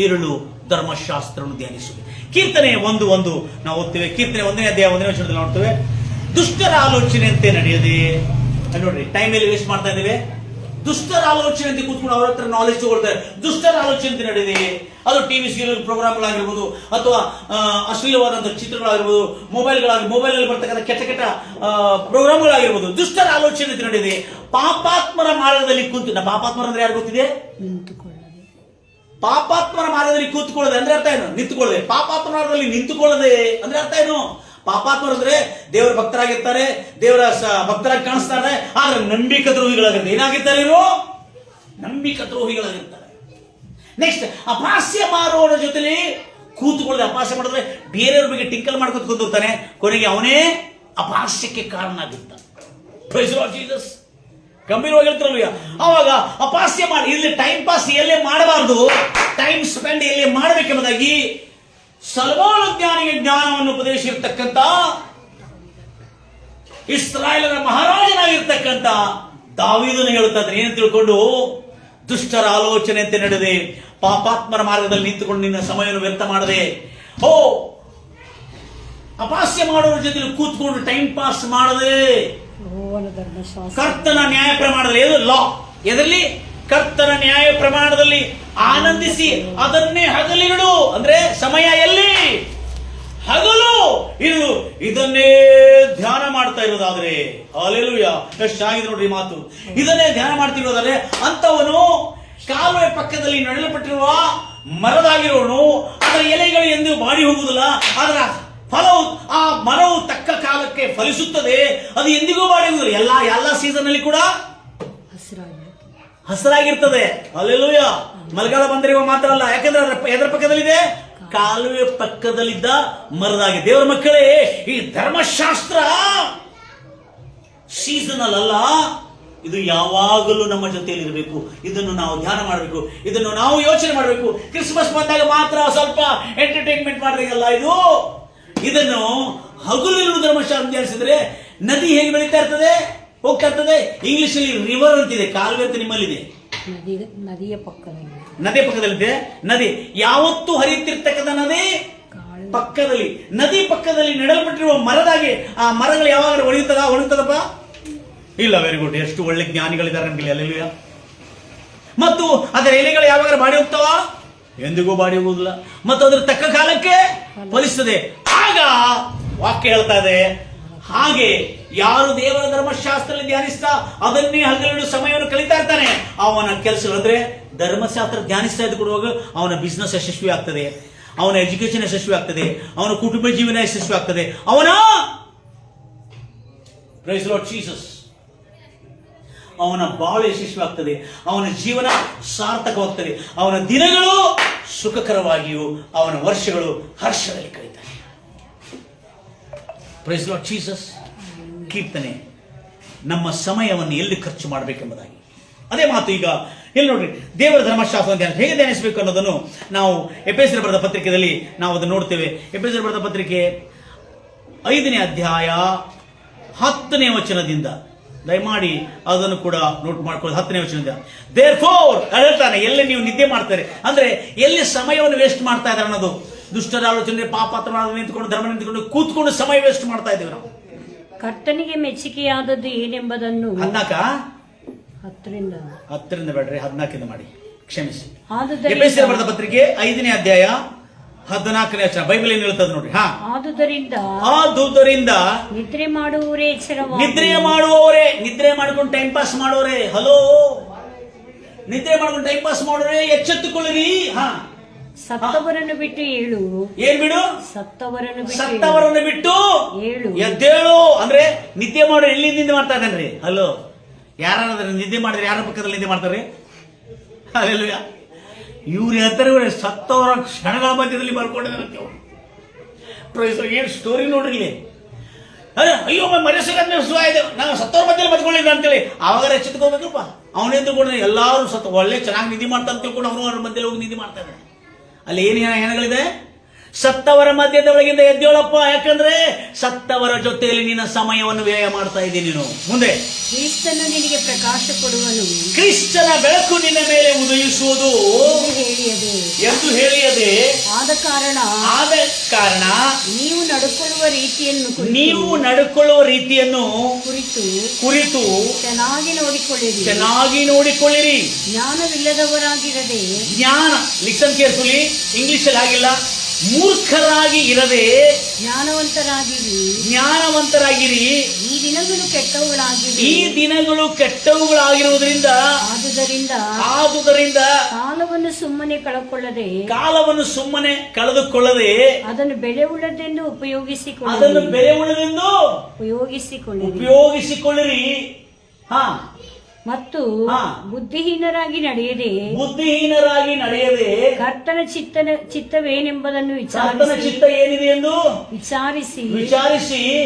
ಇರುಳು ಧರ್ಮಶಾಸ್ತ್ರವನ್ನು ಧ್ಯಾನಿಸುವುದು. ಕೀರ್ತನೆ 1:1 ನಾವು ಓದ್ತೇವೆ. ಕೀರ್ತನೆ 1ನೇ ಅಧ್ಯಾಯ 1ನೇ ವಚನದಲ್ಲಿ ನೋಡ್ತೇವೆ, ದುಷ್ಟರ ಆಲೋಚನೆಯಂತೆ ನಡೆಯದೆ. ನೋಡ್ರಿ, ಟೈಮ್ ಎಲ್ಲಿ ವೇಸ್ಟ್ ಮಾಡ್ತಾ ಇದ್ದೇವೆ. ದುಷ್ಟರ ಆಲೋಚನೆ ಅಂತ ಕೂತ್ಕೊಂಡು ಅವ್ರ ಹತ್ರ ನಾಲೆಜ್ ತಗೊಳ್ತಾರೆ. ದುಷ್ಟರ ಆಲೋಚನೆ ನಡೆದಿದೆ, ಅದು ಟಿವಿ ಸೀರಿಯಲ್ ಪ್ರೋಗ್ರಾಮ್ಗಳಾಗಿರ್ಬೋದು, ಅಥವಾ ಅಶ್ಲೀಲವಾದಂತಹ ಚಿತ್ರಗಳಾಗಿರ್ಬೋದು, ಮೊಬೈಲ್ನಲ್ಲಿ ಬರ್ತಕ್ಕಂಥ ಕೆಟ್ಟ ಕೆಟ್ಟ ಪ್ರೋಗ್ರಾಮ್ಗಳಾಗಿರ್ಬೋದು. ದುಷ್ಟರ ಆಲೋಚನೆ ನಡೆದಿದೆ, ಪಾಪಾತ್ಮರ ಮಾರ್ಗದಲ್ಲಿ ಕೂತು. ಪಾಪಾತ್ಮರ ಅಂದ್ರೆ ಯಾರು ಗೊತ್ತಿದೆ? ಪಾಪಾತ್ಮರ ಮಾರ್ಗದಲ್ಲಿ ಕೂತ್ಕೊಳ್ಳದೆ ಅಂದ್ರೆ ಅರ್ಥ ಏನು? ನಿಂತುಕೊಳ್ಳದೆ. ಪಾಪಾತ್ಮರ ಮಾರ್ಗದಲ್ಲಿ ನಿಂತುಕೊಳ್ಳದೆ ಅಂದ್ರೆ ಅರ್ಥ ಏನು? ಪಾಪಾತ್ಮರು ಅಂದ್ರೆ ದೇವರ ಭಕ್ತರಾಗಿರ್ತಾರೆ, ದೇವರ ಭಕ್ತರಾಗಿ ಕಾಣಿಸ್ತಾರೆ, ಆದ್ರೆ ನಂಬಿಕ ದ್ರೋಹಿಗಳಾಗಿರ್ತಾರೆ. ಏನಾಗಿರ್ತಾರೆ ಇವರು? ನಂಬಿಕ ದ್ರೋಹಿಗಳಾಗಿರ್ತಾರೆ. ನೆಕ್ಸ್ಟ್, ಅಪಹಾಸ್ಯ ಮಾಡುವವರ ಜೊತೆಲಿ ಕೂತುಕೊಳ್ಳದೆ. ಅಪಹಾಸ್ಯ ಮಾಡಿದ್ರೆ ಬೇರೆಯವ್ರ ಬಗ್ಗೆ ಟಿಂಕಲ್ ಮಾಡ್ಕೊತ ಕೂತಿರ್ತಾನೆ, ಕೊನೆಗೆ ಅವನೇ ಅಪಹಾಸ್ಯಕ್ಕೆ ಕಾರಣ ಆಗಿರ್ತಾನೆ. Praise lord Jesus. ಗಂಭೀರವಾಗಿ ಹೇಳ್ತಿರಲ್ವ? ಅವಾಗ ಅಪಹಾಸ್ಯ ಮಾಡಿ, ಇಲ್ಲಿ ಟೈಮ್ ಪಾಸ್ ಎಲ್ಲೇ ಮಾಡಬಾರ್ದು, ಟೈಮ್ ಸ್ಪೆಂಡ್ ಎಲ್ಲೇ ಮಾಡಬೇಕೆಂಬುದಾಗಿ ಸೊಲೊಮೋನ ಜ್ಞಾನಿಗೆ ಜ್ಞಾನವನ್ನು ಉಪದೇಶಿರ್ತಕ್ಕಂಥ, ಇಸ್ರಾಯೇಲರ ಮಹಾರಾಜನಾಗಿರ್ತಕ್ಕಂಥ ದಾವೀದನು ಹೇಳುತ್ತಾ ಇದ್ದಾನೆ. ಏನು ತಿಳ್ಕೊಂಡು? ದುಷ್ಟರ ಆಲೋಚನೆಯಂತೆ ನಡೆದೆ, ಪಾಪಾತ್ಮರ ಮಾರ್ಗದಲ್ಲಿ ನಿಂತುಕೊಂಡು ನಿನ್ನ ಸಮಯವನ್ನು ವ್ಯರ್ಥ ಮಾಡದೆ, ಅಪಹಾಸ್ಯ ಮಾಡುವ ಜೊತೆ ಕೂತ್ಕೊಂಡು ಟೈಮ್ ಪಾಸ್ ಮಾಡದೆ, ಕರ್ತನ ನ್ಯಾಯ ಪ್ರಮಾಣದಲ್ಲಿ, ಲಾ ಎದರಲ್ಲಿ? ಕರ್ತನ ನ್ಯಾಯ ಪ್ರಮಾಣದಲ್ಲಿ ಆನಂದಿಸಿ ಅದನ್ನೇ ಹಗಲಿರುಳು. ಅಂದ್ರೆ ಸಮಯ ಎಲ್ಲಿ? ಹಗಲು ಇರು ಇದನ್ನೇ ಧ್ಯಾನ ಮಾಡ್ತಾ ಇರೋದಾದ್ರೆ, ಹಲ್ಲೆಲೂಯಾ, ಎಷ್ಟಾಗಿದೆ ನೋಡ್ರಿ ಮಾತು. ಇದನ್ನೇ ಧ್ಯಾನ ಮಾಡ್ತಿರೋದಾದ್ರೆ ಅಂತವನು ಕಾಲುವೆ ಪಕ್ಕದಲ್ಲಿ ನೆಡಲ್ಪಟ್ಟಿರುವ ಮರದಾಗಿರೋನು, ಅದರ ಎಲೆಗಳು ಎಂದು ಬಾಡಿ ಹೋಗುವುದಿಲ್ಲ, ಅದರ ಫಲವು, ಆ ಮರವು ತಕ್ಕ ಕಾಲಕ್ಕೆ ಫಲಿಸುತ್ತದೆ, ಅದು ಎಂದಿಗೂ ಬಾಡಿ ಹೋಗುವುದಿಲ್ಲ. ಎಲ್ಲ ಸೀಸನ್ ಅಲ್ಲಿ ಕೂಡ ಹಸಿರಾಗಿರ್ತದೆ. ಹಲ್ಲೆಲೂಯಾ. ಮಳೆಗಾಲ ಬಂದರೆ ಮಾತ್ರ ಅಲ್ಲ, ಯಾಕಂದ್ರೆ ಎದರ ಪಕ್ಕದಲ್ಲಿದೆ? ಕಾಲುವೆ ಪಕ್ಕದಲ್ಲಿದ್ದ ಮರದಾಗಿ. ದೇವರ ಮಕ್ಕಳೇ, ಈ ಧರ್ಮಶಾಸ್ತ್ರ ಸೀಸನಲ್ ಅಲ್ಲ, ಇದು ಯಾವಾಗಲೂ ನಮ್ಮ ಜೊತೆಯಲ್ಲಿ ಇರಬೇಕು. ಇದನ್ನು ನಾವು ಧ್ಯಾನ ಮಾಡಬೇಕು, ಇದನ್ನು ನಾವು ಯೋಚನೆ ಮಾಡಬೇಕು. ಕ್ರಿಸ್ಮಸ್ ಬಂದಾಗ ಮಾತ್ರ ಸ್ವಲ್ಪ ಎಂಟರ್ಟೈನ್ಮೆಂಟ್ ಮಾಡ್ಬೇಕಲ್ಲ, ಇದನ್ನು ಹಗಲಿರುಳು ಧರ್ಮಶಾಸ್ತ್ರ ಧ್ಯಾನಿಸಿದ್ರೆ ನದಿ ಹೇಗೆ ಬೆಳೀತಾ ಇರ್ತದೆ, ಹೋಗ್ತಾ ಇರ್ತದೆ. ಇಂಗ್ಲಿಷ್ ಅಲ್ಲಿ ರಿವರ್ ಅಂತಿದೆ, ಕಾಲುವೆ ಅಂತ ನಿಮ್ಮಲ್ಲಿದೆ. ನದಿಯ ಪಕ್ಕದಲ್ಲಿದೆ. ನದಿ ಯಾವತ್ತೂ ಹರಿಯುತ್ತಿರ್ತಕ್ಕಂಥ ನದಿ ಪಕ್ಕದಲ್ಲಿ, ನದಿ ಪಕ್ಕದಲ್ಲಿ ನೆಡಲ್ಪಟ್ಟಿರುವ ಮರದಾಗಿ. ಆ ಮರಗಳು ಯಾವಾಗ ಒಣಗುತ್ತದಪ್ಪ? ಇಲ್ಲ. Very good. ಎಷ್ಟು ಒಳ್ಳೆ ಜ್ಞಾನಿಗಳಿದ್ದಾರೆ ನಮಗೆ. ಅಲ್ಲೆಲ್ಲೂಯಾ. ಮತ್ತು ಅದರ ಎಲೆಗಳು ಯಾವಾಗ ಬಾಡಿ ಹೋಗ್ತಾವ? ಎಂದಿಗೂ ಬಾಡಿ ಹೋಗುವುದಿಲ್ಲ. ಮತ್ತು ಅದರ ತಕ್ಕ ಕಾಲಕ್ಕೆ ಫಲಿಸ್ತದೆ. ಆಗ ವಾಕ್ಯ ಹೇಳ್ತಾ ಇದೆ, ಹಾಗೆ ಯಾರು ದೇವರ ಧರ್ಮಶಾಸ್ತ್ರದಲ್ಲಿ ಧ್ಯಾನಿಸ್ತಾ ಅದನ್ನೇ ಹಗಲಿರುಳು ಸಮಯವನ್ನು ಕಳೀತಾ ಇರ್ತಾನೆ, ಅವನ ಕೆಲಸಗಳು ಅಂದ್ರೆ ಧರ್ಮಶಾಸ್ತ್ರ ಧ್ಯಾನಿಸ್ತಾ ಇದ್ದು ಕೊಡುವಾಗ ಅವನ ಬಿಸ್ನೆಸ್ ಯಶಸ್ವಿ ಆಗ್ತದೆ, ಅವನ ಎಜುಕೇಶನ್ ಯಶಸ್ವಿ ಆಗ್ತದೆ, ಅವನ ಕುಟುಂಬ ಜೀವನ ಯಶಸ್ವಿ ಆಗ್ತದೆ, ಅವನ ಪ್ರೈಸ್ ಲಾರ್ಡ್ ಜೀಸಸ್, ಅವನ ಬಾಳು ಯಶಸ್ವಿ ಆಗ್ತದೆ, ಅವನ ಜೀವನ ಸಾರ್ಥಕವಾಗ್ತದೆ, ಅವನ ದಿನಗಳು ಸುಖಕರವಾಗಿಯೂ ಅವನ ವರ್ಷಗಳು ಹರ್ಷದಲ್ಲಿ ಕಳೀತಾರೆ. Praise lord Jesus. ಕೀರ್ತನೆ ನಮ್ಮ ಸಮಯವನ್ನು ಎಲ್ಲಿ ಖರ್ಚು ಮಾಡಬೇಕೆಂಬುದಾಗಿ ಅದೇ ಮಾತು. ಈಗ ಎಲ್ಲಿ ನೋಡ್ರಿ, ದೇವರ ಧರ್ಮಶಾಸ್ತ್ರವನ್ನು ಹೇಗೆ ಧ್ಯಾನಿಸಬೇಕು ಅನ್ನೋದನ್ನು ನಾವು ಎಫೆಸರ ಬರೆದ ಪತ್ರಿಕೆಯಲ್ಲಿ ನಾವು ಅದನ್ನು ನೋಡ್ತೇವೆ. ಎಫೆಸರ ಬರೆದ ಪತ್ರಿಕೆ 5ನೇ ಅಧ್ಯಾಯ 10ನೇ ವಚನದಿಂದ ದಯಮಾಡಿ ಅದನ್ನು ಕೂಡ ನೋಟ್ ಮಾಡ್ಕೊಳ್ಳಿ. 10ನೇ ವಚನದಿಂದ, ದೇರ್ಫೋರ್ ಹೇಳ್ತಾನೆ, ಎಲ್ಲಿ ನೀವು ನಿದ್ದೆ ಮಾಡ್ತಾರೆ ಅಂದ್ರೆ ಎಲ್ಲಿ ಸಮಯವನ್ನು ವೇಸ್ಟ್ ಮಾಡ್ತಾ ಇದ್ದಾರೆ ಅನ್ನೋದು. ದುಷ್ಟರ ಆಲೋಚನೆ, ಪಾಪಾತ್ಮ ನಿಂತುಕೊಂಡು, ಧರ್ಮ ನಿಂತುಕೊಂಡು ಕೂತ್ಕೊಂಡು ಸಮಯ ವೇಸ್ಟ್ ಮಾಡ್ತಾ ಇದ್ದೇವೆ ನಾವು. ಕರ್ತನಿಗೆ ಮೆಚ್ಚುಗೆಯಾದದ್ದು ಏನೆಂಬುದನ್ನು 10ರಿಂದ ಬೇಡ್ರಿ, 14 ಮಾಡಿ, ಕ್ಷಮಿಸಿ. ಎಫೆಸರ ಬರೆದ ಪತ್ರಿಕೆ 5ನೇ ಅಧ್ಯಾಯ 14ನೇ ವಚನ ಬೈಬಲ್ ಏನ್ ಹೇಳ್ತದೆ ನೋಡ್ರಿ. ಆದುದರಿಂದ ನಿದ್ರೆ ಮಾಡುವವರೇ ಎಚ್ಚರವಾಗಿ, ನಿದ್ರೆ ಮಾಡ್ಕೊಂಡು ಟೈಮ್ ಪಾಸ್ ಮಾಡೋರೆ, ಹಲೋ, ನಿದ್ರೆ ಮಾಡ್ಕೊಂಡು ಟೈಮ್ ಪಾಸ್ ಮಾಡೋರೆ ಎಚ್ಚೆತ್ತುಕೊಳ್ಳಿರಿ. ಸತ್ತವರನ್ನು ಬಿಟ್ಟು ಏಳು. ಏನ್ ಬಿಡು? ಸತ್ತವರನ್ನು ಬಿಟ್ಟು ಏಳು. ಎದ್ದೇಳು ಅಂದ್ರೆ ನಿದ್ದೆ ಮಾಡೋ ಎಲ್ಲಿ ನಿದ್ದೆ ಮಾಡ್ತಾ ಇದ್ದಾನ್ರಿ? ಹಲೋ, ಯಾರಾದ್ರೆ ನಿದ್ದೆ ಮಾಡಿದ್ರೆ ಯಾರ ಪಕ್ಕದಲ್ಲಿ ನಿದ್ದೆ ಮಾಡ್ತಾರೆ? ಅಲ್ಲೆಲ್ಲ ಇವ್ರು ಹೇಳ್ತಾರೆ, ಸತ್ತವರ ಕ್ಷಣಗಳ ಮಧ್ಯದಲ್ಲಿ ಬರ್ಕೊಂಡಿದ್ದಾರೆ. ಏನ್ ಸ್ಟೋರಿ ನೋಡ್ರಿ ಇಲ್ಲಿ. ಅಯ್ಯೋ ಮನಸ್ಸಿಗೆ ಸುವಾಯ್ತು, ನಾವು ಸತ್ತವ್ರ ಮಧ್ಯದಲ್ಲಿ ಬದ್ಕೊಂಡಿದ್ದ ಅಂತೇಳಿ ಅವಾಗ ಎಚ್ಚೆತ್ಕೋಬೇಕಪ್ಪ. ಅವನೇ ತಿಳ್ಕೊಂಡ್ರೆ ಎಲ್ಲಾರು ಒಳ್ಳೆ ಚೆನ್ನಾಗಿ ನಿಧಿ ಮಾಡ್ತಾ ಅಂತ ತಿಳ್ಕೊಂಡು ಅವನು ಅವ್ರ ಮಧ್ಯದಲ್ಲಿ ಹೋಗಿ ನಿಧಿ ಮಾಡ್ತಾ ಇದ್ದಾನೆ. ಅಲ್ಲಿ ಏನು ಹೆಣಗಳಿದೆ? ಸತ್ತವರ ಮಧ್ಯದ ಒಳಗಿಂದ ಎದ್ದೇಳಪ್ಪ, ಯಾಕಂದ್ರೆ ಸತ್ತವರ ಜೊತೆಯಲ್ಲಿ ನಿನ್ನ ಸಮಯವನ್ನು ವ್ಯಯ ಮಾಡ್ತಾ ಇದ್ದೀನಿ ನೀನು. ಮುಂದೆ ಕ್ರಿಸ್ತನು ನಿನಗೆ ಪ್ರಕಾಶ ಕೊಡುವನು, ಕ್ರಿಸ್ತನ ಬೆಳಕು ನಿನ್ನ ಮೇಲೆ ಉದಯಿಸುವುದು ಎಂದು ಹೇಳಿಯದೆ ಆದ ಕಾರಣ ನೀವು ನಡ್ಕೊಳ್ಳುವ ರೀತಿಯನ್ನು ಕುರಿತು ಚೆನ್ನಾಗಿ ನೋಡಿಕೊಳ್ಳಿರಿ. ಜ್ಞಾನವಿಲ್ಲದವರಾಗಿರದೆ, ಜ್ಞಾನ ಲಿಸನ್ ಕೇರ್ಫುಲಿ, ಇಂಗ್ಲಿಷ್ ಅಲ್ಲಿ ಆಗಿಲ್ಲ, ಮೂರ್ಖರಾಗಿ ಇರದೆ ಜ್ಞಾನವಂತರಾಗಿರಿ. ಈ ದಿನಗಳು ಕೆಟ್ಟವುಗಳಾಗಿರುವುದರಿಂದ ಆದುದರಿಂದ ಕಾಲವನ್ನು ಸುಮ್ಮನೆ ಕಳೆದುಕೊಳ್ಳದೆ ಅದನ್ನು ಬೆಲೆ ಉಳ್ಳದೆಂದು ಉಪಯೋಗಿಸಿಕೊಳ್ಳಿರಿ. ಮತ್ತು ಬುದ್ಧಿಹೀನರಾಗಿ ನಡೆಯದೆ ಕರ್ತನ ಚಿತ್ತವೇನೆಂಬುದನ್ನು ಚಿತ್ತ ಏನಿದೆ ಎಂದು ವಿಚಾರಿಸಿ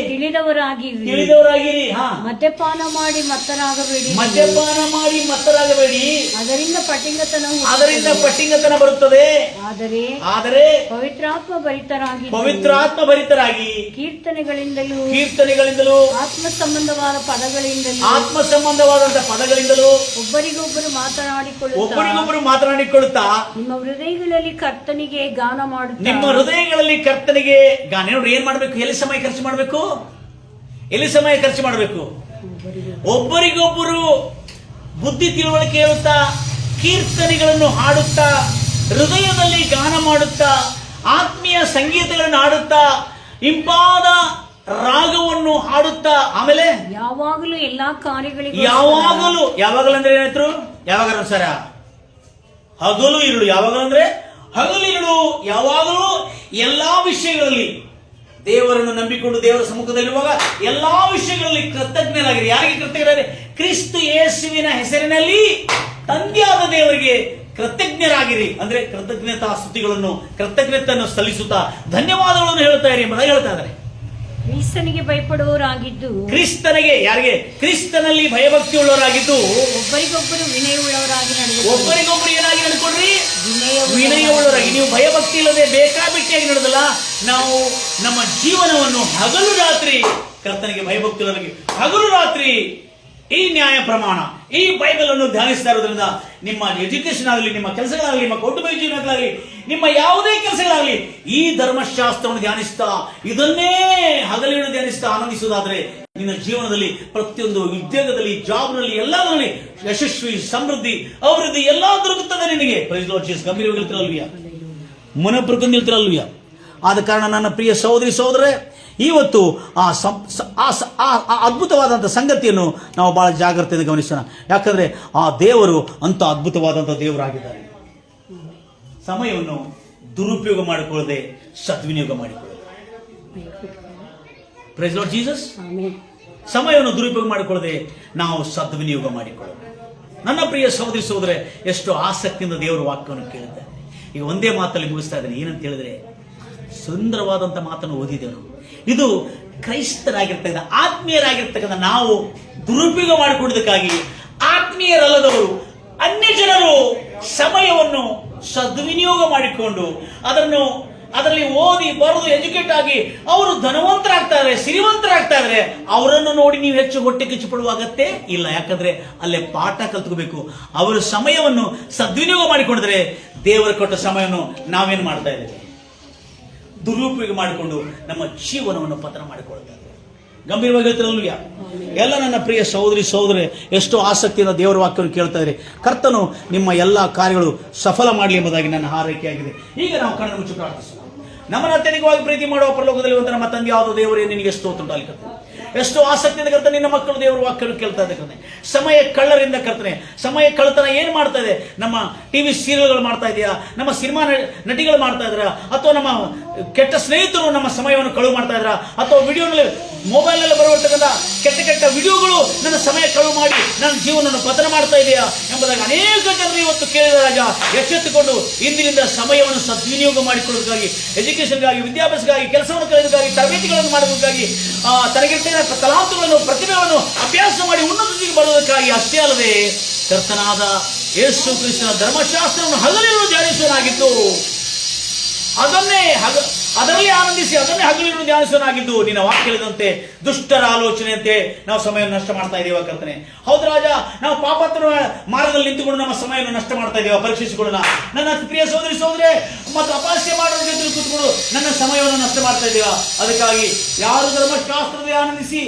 ತಿಳಿದವರಾಗಿರಿ. ಮದ್ಯಪಾನ ಮಾಡಿ ಮತ್ತರಾಗಬೇಡಿ, ಅದರಿಂದ ಪಟ್ಟಿಂಗತನ ಬರುತ್ತದೆ. ಆದರೆ ಪವಿತ್ರಾತ್ಮ ಭರಿತರಾಗಿ ಕೀರ್ತನೆಗಳಿಂದಲೂ ಆತ್ಮ ಸಂಬಂಧವಾದಂತಹ ಪದಗಳಿಂದಲೂ ಒಬ್ಬರಿಗೊಬ್ಬರು ಮಾತನಾಡಿಕೊಳ್ಳುತ್ತಾ ನಿಮ್ಮ ಹೃದಯಗಳಲ್ಲಿ ಕರ್ತನಿಗೆ ಗಾನ ನೋಡಿ, ಏನ್ ಮಾಡ್ಬೇಕು? ಎಲ್ಲಿ ಸಮಯ ಖರ್ಚು ಮಾಡಬೇಕು? ಒಬ್ಬರಿಗೊಬ್ಬರು ಬುದ್ಧಿ ತಿಳುವಳಿಕೆ ಹೇಳುತ್ತಾ, ಕೀರ್ತನೆಗಳನ್ನು ಹಾಡುತ್ತಾ, ಹೃದಯದಲ್ಲಿ ಗಾನ ಮಾಡುತ್ತಾ, ಆತ್ಮೀಯ ಸಂಗೀತಗಳನ್ನು ಹಾಡುತ್ತಾ, ಇಂಪಾದ ರಾಗವನ್ನು ಹಾಡುತ್ತಾ, ಆಮೇಲೆ ಯಾವಾಗಲೂ ಎಲ್ಲಾ ಕಾರ್ಯಗಳಿಗೆ ಯಾವಾಗಲಂದ್ರೆ ಏನಾಯ್ತು? ಯಾವಾಗ ಸರ ಹಗಲು ಇರುಳು, ಯಾವಾಗಲೂ ಎಲ್ಲಾ ವಿಷಯಗಳಲ್ಲಿ ದೇವರನ್ನು ನಂಬಿಕೊಂಡು ದೇವರ ಸಮ್ಮುಖದಲ್ಲಿರುವಾಗ ಎಲ್ಲಾ ವಿಷಯಗಳಲ್ಲಿ ಕೃತಜ್ಞರಾಗಿರಿ. ಯಾರಿಗೆ ಕೃತಜ್ಞರಾಗಿರಿ? ಕ್ರಿಸ್ತ ಯೇಸುವಿನ ಹೆಸರಿನಲ್ಲಿ ತಂದೆಯಾದ ದೇವರಿಗೆ ಕೃತಜ್ಞರಾಗಿರಿ. ಅಂದ್ರೆ ಕೃತಜ್ಞತಾ ಸ್ತುತಿಗಳನ್ನು, ಕೃತಜ್ಞತೆಯನ್ನು ಸಲ್ಲಿಸುತ್ತಾ ಧನ್ಯವಾದಗಳನ್ನು ಹೇಳ್ತಾ ಇರಿ ಎಂಬುದಾಗಿ ಹೇಳ್ತಾ ಇದ್ದಾರೆ. ಕ್ರಿಸ್ತನಿಗೆ ಭಯಪಡುವವರಾಗಿದ್ದು, ಯಾರಿಗೆ? ಕ್ರಿಸ್ತನಲ್ಲಿ ಭಯಭಕ್ತಿ ಉಳ್ಳವರಾಗಿದ್ದು, ಒಬ್ಬರಿಗೊಬ್ಬರು ಏನಾಗಿ ನಡ್ಕೊಡ್ರಿ? ವಿನಯವುಳ್ಳವರಾಗಿ. ನೀವು ಭಯಭಕ್ತಿ ಇಲ್ಲದೆ ಬೇಕಾಬಿಟ್ಟಿಯಾಗಿ ನಡೆದಲ್ಲ, ನಾವು ನಮ್ಮ ಜೀವನವನ್ನು ಹಗಲು ರಾತ್ರಿ ಕರ್ತನಿಗೆ ಭಯಭಕ್ತಿ ಉಳ್ಳವರಾಗಿ ಹಗಲು ರಾತ್ರಿ ಈ ನ್ಯಾಯ ಪ್ರಮಾಣ, ಈ ಬೈಬಲ್ ಅನ್ನು ಧ್ಯಾನಿಸ್ತಾ ಇರೋದ್ರಿಂದ ನಿಮ್ಮ ಎಜುಕೇಶನ್ ಆಗಲಿ, ನಿಮ್ಮ ಕೆಲಸಗಳಾಗಲಿ, ನಿಮ್ಮ ಕೌಟುಂಬಿಕ ಜೀವನಗಳಾಗಲಿ, ನಿಮ್ಮ ಯಾವುದೇ ಕೆಲಸಗಳಾಗಲಿ ಈ ಧರ್ಮಶಾಸ್ತ್ರವನ್ನು ಧ್ಯಾನಿಸ್ತಾ, ಇದನ್ನೇ ಹಗಲಿನ ಧ್ಯಾನಿಸ್ತಾ ಆನಂದಿಸುವುದಾದ್ರೆ ನಿನ್ನ ಜೀವನದಲ್ಲಿ ಪ್ರತಿಯೊಂದು ಉದ್ಯೋಗದಲ್ಲಿ, ಜಾಬ್ನಲ್ಲಿ, ಎಲ್ಲದರಲ್ಲಿ ಯಶಸ್ವಿ, ಸಮೃದ್ಧಿ, ಅಭಿವೃದ್ಧಿ ಎಲ್ಲ ದೊರಕುತ್ತದೆ ನಿನಗೆ. Praise lord Jesus. ಗಂಭೀರವಾಗಿ ಹೇಳ್ತಿರಲ್ವಿಯಾ? ಮನಪುರ್ಕೊಂಡು ಹೇಳ್ತಿರಲ್ವಿಯಾ? ಆದ ಕಾರಣ ನನ್ನ ಪ್ರಿಯ ಸಹೋದರರೇ, ಇವತ್ತು ಆ ಅದ್ಭುತವಾದಂಥ ಸಂಗತಿಯನ್ನು ನಾವು ಬಹಳ ಜಾಗ್ರತೆಯಿಂದ ಗಮನಿಸೋಣ. ಯಾಕಂದ್ರೆ ಆ ದೇವರು ಅಂತ ಅದ್ಭುತವಾದಂಥ ದೇವರಾಗಿದ್ದಾರೆ. ಸಮಯವನ್ನು ದುರುಪಯೋಗ ಮಾಡಿಕೊಳ್ಳದೆ ಸದ್ವಿನಿಯೋಗ ಮಾಡಿಕೊಳ್ಳದೆ. Praise lord Jesus. ಸಮಯವನ್ನು ದುರುಪಯೋಗ ಮಾಡಿಕೊಳ್ಳದೆ ನಾವು ಸದ್ವಿನಿಯೋಗ ಮಾಡಿಕೊಳ್ಳೋದು. ನನ್ನ ಪ್ರಿಯ ಸಹೋದರರೇ, ಎಷ್ಟು ಆಸಕ್ತಿಯಿಂದ ದೇವರ ವಾಕ್ಯವನ್ನು ಕೇಳಿದ್ದಾರೆ. ಈಗ ಒಂದೇ ಮಾತಲ್ಲಿ ಮುಗಿಸ್ತಾ ಇದ್ದೇನೆ. ಏನಂತ ಹೇಳಿದ್ರೆ, ಸುಂದರವಾದಂಥ ಮಾತನ್ನು ಓದಿದ್ದೇವೆ. ಇದು ಕ್ರೈಸ್ತರಾಗಿರ್ತಕ್ಕಂಥ, ಆತ್ಮೀಯರಾಗಿರ್ತಕ್ಕಂಥ ನಾವು ದುರುಪಯೋಗ ಮಾಡಿಕೊಳ್ಳೋದಕ್ಕಾಗಿ ಆತ್ಮೀಯರಲ್ಲದವರು, ಅನ್ಯ ಜನರು ಸಮಯವನ್ನು ಸದ್ವಿನಿಯೋಗ ಮಾಡಿಕೊಂಡು ಅದರಲ್ಲಿ ಓದಿ ಬರೆದು ಎಜುಕೇಟ್ ಆಗಿ ಅವರು ಧನವಂತರಾಗ್ತಾ ಇದ್ದಾರೆ, ಸಿರಿವಂತರಾಗ್ತಾ ಇದ್ದಾರೆ. ಅವರನ್ನು ನೋಡಿ ನೀವು ಹೆಚ್ಚು ಹೊಟ್ಟೆ ಕಿಚ್ಚು ಪಡುವ ಅಗತ್ಯ ಇಲ್ಲ. ಯಾಕಂದ್ರೆ ಅಲ್ಲೇ ಪಾಠ ಕಲ್ತ್ಕೋಬೇಕು. ಅವರು ಸಮಯವನ್ನು ಸದ್ವಿನಿಯೋಗ ಮಾಡಿಕೊಂಡಿದ್ರೆ ದೇವರ ಕೊಟ್ಟ ಸಮಯವನ್ನು ನಾವೇನು ಮಾಡ್ತಾ ಇದ್ದೇವೆ? ದುರುಪಯೋಗ ಮಾಡಿಕೊಂಡು ನಮ್ಮ ಜೀವನವನ್ನು ಪತನ ಮಾಡಿಕೊಳ್ಳುತ್ತಾರೆ. ಗಂಭೀರವಾಗಿ ಹೇಳ್ತಿರಲ್ವ? ಎಲ್ಲ ನನ್ನ ಪ್ರಿಯ ಸಹೋದರರೇ, ಎಷ್ಟೋ ಆಸಕ್ತಿಯಿಂದ ದೇವರ ವಾಕ್ಯವನ್ನು ಕೇಳ್ತಾ ಇದ್ದಾರೆ. ಕರ್ತನು ನಿಮ್ಮ ಎಲ್ಲ ಕಾರ್ಯಗಳು ಸಫಲ ಮಾಡಲಿ ಎಂಬುದಾಗಿ ನನ್ನ ಹಾರೈಕೆಯಾಗಿದೆ. ಈಗ ನಾವು ಕಣ್ಣು ಮುಚ್ಚಿ ಪ್ರಾರ್ಥಿಸೋಣ. ನಮ್ಮನ್ನು ಅತ್ಯಧಿಕವಾಗಿ ಪ್ರೀತಿ ಮಾಡುವ ಪರಲೋಕದಲ್ಲಿ ಒಂದು ನಮ್ಮ ತಂದೆ ಯಾವುದು ದೇವರೇ, ನಿನಗೆ ಸ್ತೋತ್ರ ಉಂಟಾಗಲಿ. ಎಷ್ಟೋ ಆಸಕ್ತಿಯಿಂದ ಕರ್ತನೆ ನಿನ್ನ ಮಕ್ಕಳು ದೇವರ ವಾಕ್ಯವನ್ನು ಕೇಳ್ತಾ ಇದ್ದಾರೆ. ಸಮಯ ಕಳ್ಳರಿಂದ ಕರ್ತನೆ, ಸಮಯ ಕಳ್ಳತನ ಏನ್ ಮಾಡ್ತಾ ಇದೆ? ನಮ್ಮ ಟಿವಿ ಸೀರಿಯಲ್ಗಳು ಮಾಡ್ತಾ ಇದೆಯಾ? ನಮ್ಮ ಸಿನಿಮಾ ನಟಿಗಳು ಮಾಡ್ತಾ ಇದ್ರ? ಅಥವಾ ನಮ್ಮ ಕೆಟ್ಟ ಸ್ನೇಹಿತರು ನಮ್ಮ ಸಮಯವನ್ನು ಕಳುವು ಮಾಡ್ತಾ ಇದ್ರ? ಅಥವಾ ವಿಡಿಯೋನಲ್ಲಿ, ಮೊಬೈಲ್ನಲ್ಲಿ ಬರುವಂತಕ್ಕಂಥ ಕೆಟ್ಟ ವಿಡಿಯೋಗಳು ನನ್ನ ಸಮಯ ಕಳುವು ಮಾಡಿ ನನ್ನ ಜೀವನವನ್ನು ಪತನ ಮಾಡ್ತಾ ಇದೆಯಾ ಎಂಬುದಾಗಿ ಅನೇಕ ಜನರು ಇವತ್ತು ಕೇಳಿದಾಗ ಎಚ್ಚೆತ್ತುಕೊಂಡು ಇಂದಿನಿಂದ ಸಮಯವನ್ನು ಸದ್ವಿನಿಯೋಗ ಮಾಡಿಕೊಳ್ಳೋದಕ್ಕಾಗಿ, ಎಜುಕೇಶನ್ಗಾಗಿ, ವಿದ್ಯಾಭ್ಯಾಸಕ್ಕಾಗಿ, ಕೆಲಸವನ್ನು ಕಲಿಯೋದಕ್ಕಾಗಿ, ತರಬೇತಿಗಳನ್ನು ಮಾಡೋದಕ್ಕಾಗಿ, ತನಗಿರ್ತೇನೆ ತಲಾಂತುಗಳನ್ನು, ಪ್ರತಿಭೆಗಳನ್ನು ಅಭ್ಯಾಸ ಮಾಡಿ ಉನ್ನತ ಸ್ಥಿತಿಗೆ ಬರುವುದಕ್ಕಾಗಿ, ಅಷ್ಟೇ ಅಲ್ಲದೆ ಕರ್ತನಾದ ಯೇಸು ಕ್ರಿಸ್ತನ ಧರ್ಮಶಾಸ್ತ್ರವನ್ನು ಹಗಲಿರುಳು ಧ್ಯಾನಿಸುವನಾಗಿದ್ದು ಅದರಲ್ಲಿ ಆನಂದಿಸಿ ಅದನ್ನೇ ಹಗಲಿರುಳು ಧ್ಯಾನಿಸನಾಗಿದ್ದು ನಿನ್ನ ವಾಕ್ಯದಂತೆ ದುಷ್ಟರ ಆಲೋಚನೆಯಂತೆ ನಾವು ಸಮಯವನ್ನು ನಷ್ಟ ಮಾಡ್ತಾ ಇದ್ದೇವೆ ಕರ್ತನೆ. ಹೌದು ರಾಜ, ನಾವು ಪಾಪತ್ರ ಮಾರ್ಗದಲ್ಲಿ ನಿಂತುಕೊಂಡು ನಮ್ಮ ಸಮಯವನ್ನು ನಷ್ಟ ಮಾಡ್ತಾ ಇದ್ದೇವೆ. ಪರೀಕ್ಷಿಸಿಕೊಳ್ಳೋಣ. ನನ್ನ ಪ್ರಿಯ ಸಹೋದರಿ ಸಹೋದರೇ ಮತ್ತು ಅಪಹಾಸ್ಯ ಮಾಡೋರ ಜೊತೆ ಕೂತ್ಕೊಂಡು ನನ್ನ ಸಮಯವನ್ನು ನಷ್ಟ ಮಾಡ್ತಾ ಇದ್ದೇವೆ. ಅದಕ್ಕಾಗಿ ಯಾರು ಧರ್ಮಶಾಸ್ತ್ರದಲ್ಲಿ ಆನಂದಿಸಿ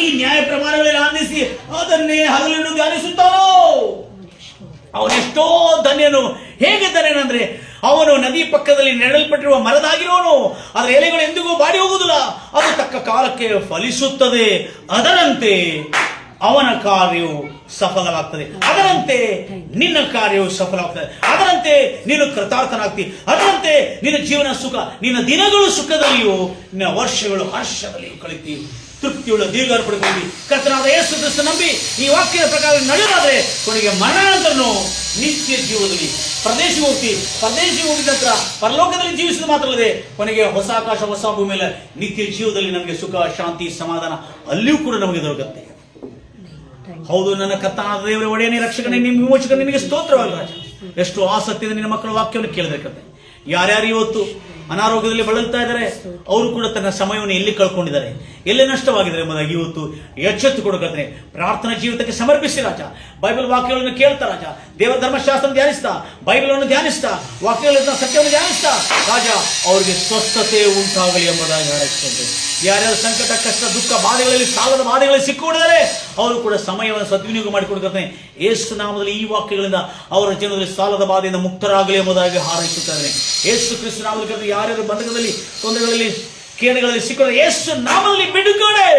ಈ ನ್ಯಾಯ ಪ್ರಮಾಣಗಳಲ್ಲಿ ಆನಂದಿಸಿ ಅದನ್ನೇ ಹಗಲಿರುಳು ಧ್ಯಾನಿಸುತ್ತಾನೋ ಅವನೆಷ್ಟೋ ಧನ್ಯನು. ಹೇಗೆ ಧನ್ಯನಂದ್ರೆ ಅವನು ನದಿ ಪಕ್ಕದಲ್ಲಿ ನೆಡಲ್ಪಟ್ಟಿರುವ ಮರದಾಗಿರೋನು. ಅದರ ಎಲೆಗಳು ಎಂದಿಗೂ ಬಾಡಿ ಹೋಗುವುದಿಲ್ಲ, ಅದು ತಕ್ಕ ಕಾಲಕ್ಕೆ ಫಲಿಸುತ್ತದೆ. ಅದರಂತೆ ಅವನ ಕಾರ್ಯವು ಸಫಲವಾಗ್ತದೆ. ಅದರಂತೆ ನಿನ್ನ ಕಾರ್ಯವು ಸಫಲವಾಗ್ತದೆ. ಅದರಂತೆ ನೀನು ಕೃತಾರ್ಥನಾಗ್ತಿ. ಅದರಂತೆ ನಿನ್ನ ಜೀವನ ಸುಖ, ನಿನ್ನ ದಿನಗಳು ಸುಖದಲ್ಲಿಯೂ ನಿನ್ನ ವರ್ಷಗಳು ಹರ್ಷದಲ್ಲಿಯೂ ಕಳಿತೀವಿ. ತೃಪ್ತಿಯುಳ್ಳ ದೀರ್ಘ ಪಡ್ಕೊಂಡು ಕರ್ತನಾದ ಯೇಸು ಕ್ರಿಸ್ತ ನಂಬಿ ಈ ವಾಕ್ಯದ ಪ್ರಕಾರ ನಡೆಯೋದಾದ್ರೆ ಕೊನೆಗೆ ಮರಣಾನಂತರನು ನಿತ್ಯ ಜೀವದಲ್ಲಿ ಪರದೇಶಿಗೆ ಹೋಗಿದ ನಂತರ ಪರಲೋಕದಲ್ಲಿ ಜೀವಿಸುವುದು ಮಾತ್ರ ಅಲ್ಲದೆ ಕೊನೆಗೆ ಹೊಸ ಆಕಾಶ ಹೊಸ ಭೂಮಿ ಮೇಲೆ ನಿತ್ಯ ಜೀವದಲ್ಲಿ ನಮಗೆ ಸುಖ ಶಾಂತಿ ಸಮಾಧಾನ ಅಲ್ಲಿಯೂ ಕೂಡ ನಮಗೆ ದೊರಕುತ್ತೆ. ಹೌದು, ನನ್ನ ಕರ್ತನಾದ ದೇವರ ಒಡೆಯನೇ ರಕ್ಷಕನೇ ನಿಮ್ಮ ವಿಮೋಚಕ ನಿನಗೆ ಸ್ತೋತ್ರವಲ್ಲ ರಾಜ. ಎಷ್ಟು ಆಸಕ್ತಿಯಿಂದ ನಿನ್ನ ಮಕ್ಕಳ ವಾಕ್ಯವನ್ನು ಕೇಳಬೇಕಂತೆ. ಯಾರ್ಯಾರು ಇವತ್ತು ಅನಾರೋಗ್ಯದಲ್ಲಿ ಬಳಲ್ತಾ ಇದ್ದಾರೆ ಅವರು ಕೂಡ ತನ್ನ ಸಮಯವನ್ನು ಎಲ್ಲಿ ಕಳ್ಕೊಂಡಿದ್ದಾರೆ, ಎಲ್ಲಿ ನಷ್ಟವಾಗಿದ್ದಾರೆ ಎಂಬುದಾಗಿ ಇವತ್ತು ಎಚ್ಚೆತ್ತು ಕೊಡಕತ್ತೆ. ಪ್ರಾರ್ಥನಾ ಜೀವಿತಕ್ಕೆ ಸಮರ್ಪಿಸಿ ರಾಜ. ಬೈಬಲ್ ವಾಕ್ಯಗಳನ್ನು ಕೇಳ್ತಾ ರಾಜ, ದೇವ ಧರ್ಮಶಾಸ್ತ್ರ ಧ್ಯಾನಿಸ್ತಾ, ಬೈಬಲನ್ನು ಧ್ಯಾನಿಸ್ತಾ, ವಾಕ್ಯಗಳನ್ನು ಸತ್ಯವನ್ನು ಧ್ಯಾನಿಸ್ತಾ ರಾಜ ಅವರಿಗೆ ಸ್ವಸ್ಥತೆ ಉಂಟಾಗಲಿ ಎಂಬುದಾಗಿ ಹಾರೈಸಿಕೊಂಡೆ. ಯಾರ್ಯಾರು ಸಂಕಟ ಕಷ್ಟ ದುಃಖ ಬಾಧೆಗಳಲ್ಲಿ ಸಾಲದ ಬಾಧೆಗಳಲ್ಲಿ ಸಿಕ್ಕೊಂಡಿದ್ದಾರೆ ಅವರು ಕೂಡ ಸಮಯವನ್ನು ಸದ್ವಿನಿಯೋಗ ಮಾಡಿಕೊಡ್ತಾರೆ. ಯೇಸು ನಾಮದಲ್ಲಿ ಈ ವಾಕ್ಯಗಳಿಂದ ಅವರ ಜೀವನದಲ್ಲಿ ಸಾಲದ ಬಾಧೆಯಿಂದ ಮುಕ್ತರಾಗಲಿ ಎಂಬುದಾಗಿ ಹಾರೈಸುತ್ತಾರೆ. ಯೇಸು ಕ್ರಿಸ್ತ ನಾಮದಲ್ಲಿ ಯಾರ್ಯಾರು ಬಂಧಗಳಲ್ಲಿ ತೊಂದರೆಗಳಲ್ಲಿ ಕೇಡುಗಳಲ್ಲಿ ಸಿಕ್ಕಿದ್ರೆ ಯೇಸು ನಾಮದಲ್ಲಿ ಬಿಡುಗಡೆ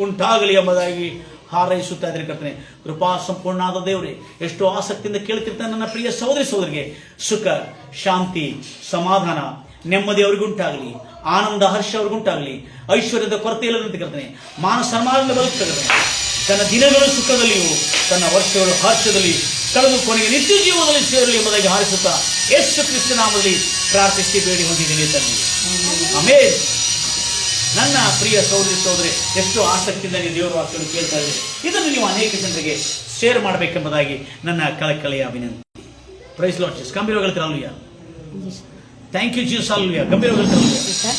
ಉಂಟಾಗಲಿ ಎಂಬುದಾಗಿ ಹಾರೈಸುತ್ತಾ ಇದ್ರೆ ಕರ್ತನೆ. ಕೃಪಾ ಸಂಪೂರ್ಣಾದ ದೇವರೇ, ಎಷ್ಟು ಆಸಕ್ತಿಯಿಂದ ಕೇಳ್ತಿರ್ತಾನೆ ನನ್ನ ಪ್ರಿಯ ಸಹೋದರಿ ಸಹೋದರಿಗೆ ಸುಖ ಶಾಂತಿ ಸಮಾಧಾನ ನೆಮ್ಮದಿ ಅವ್ರಿಗುಂಟಾಗಲಿ, ಆನಂದ ಹರ್ಷ ಅವ್ರಿಗುಂಟಾಗಲಿ, ಐಶ್ವರ್ಯದ ಕೊರತೆ ಇಲ್ಲದಂತೆ ಕರ್ತನೆ. ಮಾನ ಸನ್ಮಾನದಿಂದ ಬದುಕ್ತದೆ. ತನ್ನ ದಿನಗಳು ಸುಖದಲ್ಲಿಯೂ ತನ್ನ ವರ್ಷಗಳು ಹರ್ಷದಲ್ಲಿ ಕಳೆದು ಕೊನೆಗೆ ನಿತ್ಯ ಜೀವನದಲ್ಲಿ ಸೇರಲಿ ಎಂಬುದಾಗಿ ಹಾರಿಸುತ್ತಾ ಯೇಸು ಕ್ರಿಸ್ತ ನಾಮದಲ್ಲಿ ಪ್ರಾರ್ಥಿಸಿ ಬೇಡಿ ಹೊಂದಿದ್ದೀನಿ ತಂದೆ. ಆಮೇಲೆ ನನ್ನ ಪ್ರಿಯ ಸಹೋದರಿ ಎಷ್ಟು ಆಸಕ್ತಿಯಿಂದ ನೀವು ದೇವರ ವಾಕ್ಯವನ್ನು ಕೇಳ್ತಾ ಇದ್ದೀರಿ. ಇದನ್ನು ನೀವು ಅನೇಕ ಜನರಿಗೆ ಶೇರ್ ಮಾಡಬೇಕೆಂಬುದಾಗಿ ನನ್ನ ಕಳಕಳಿಯ ವಿನಂತಿ. Praise lord Jesus. ಗಂಭೀರವಾಗಿ ಹೇಳ್ತೀರಾ? Hallelujah. Thank you Jesus. Hallelujah. ಗಂಭೀರವಾಗಿ ಹೇಳ್ತೀರಾ?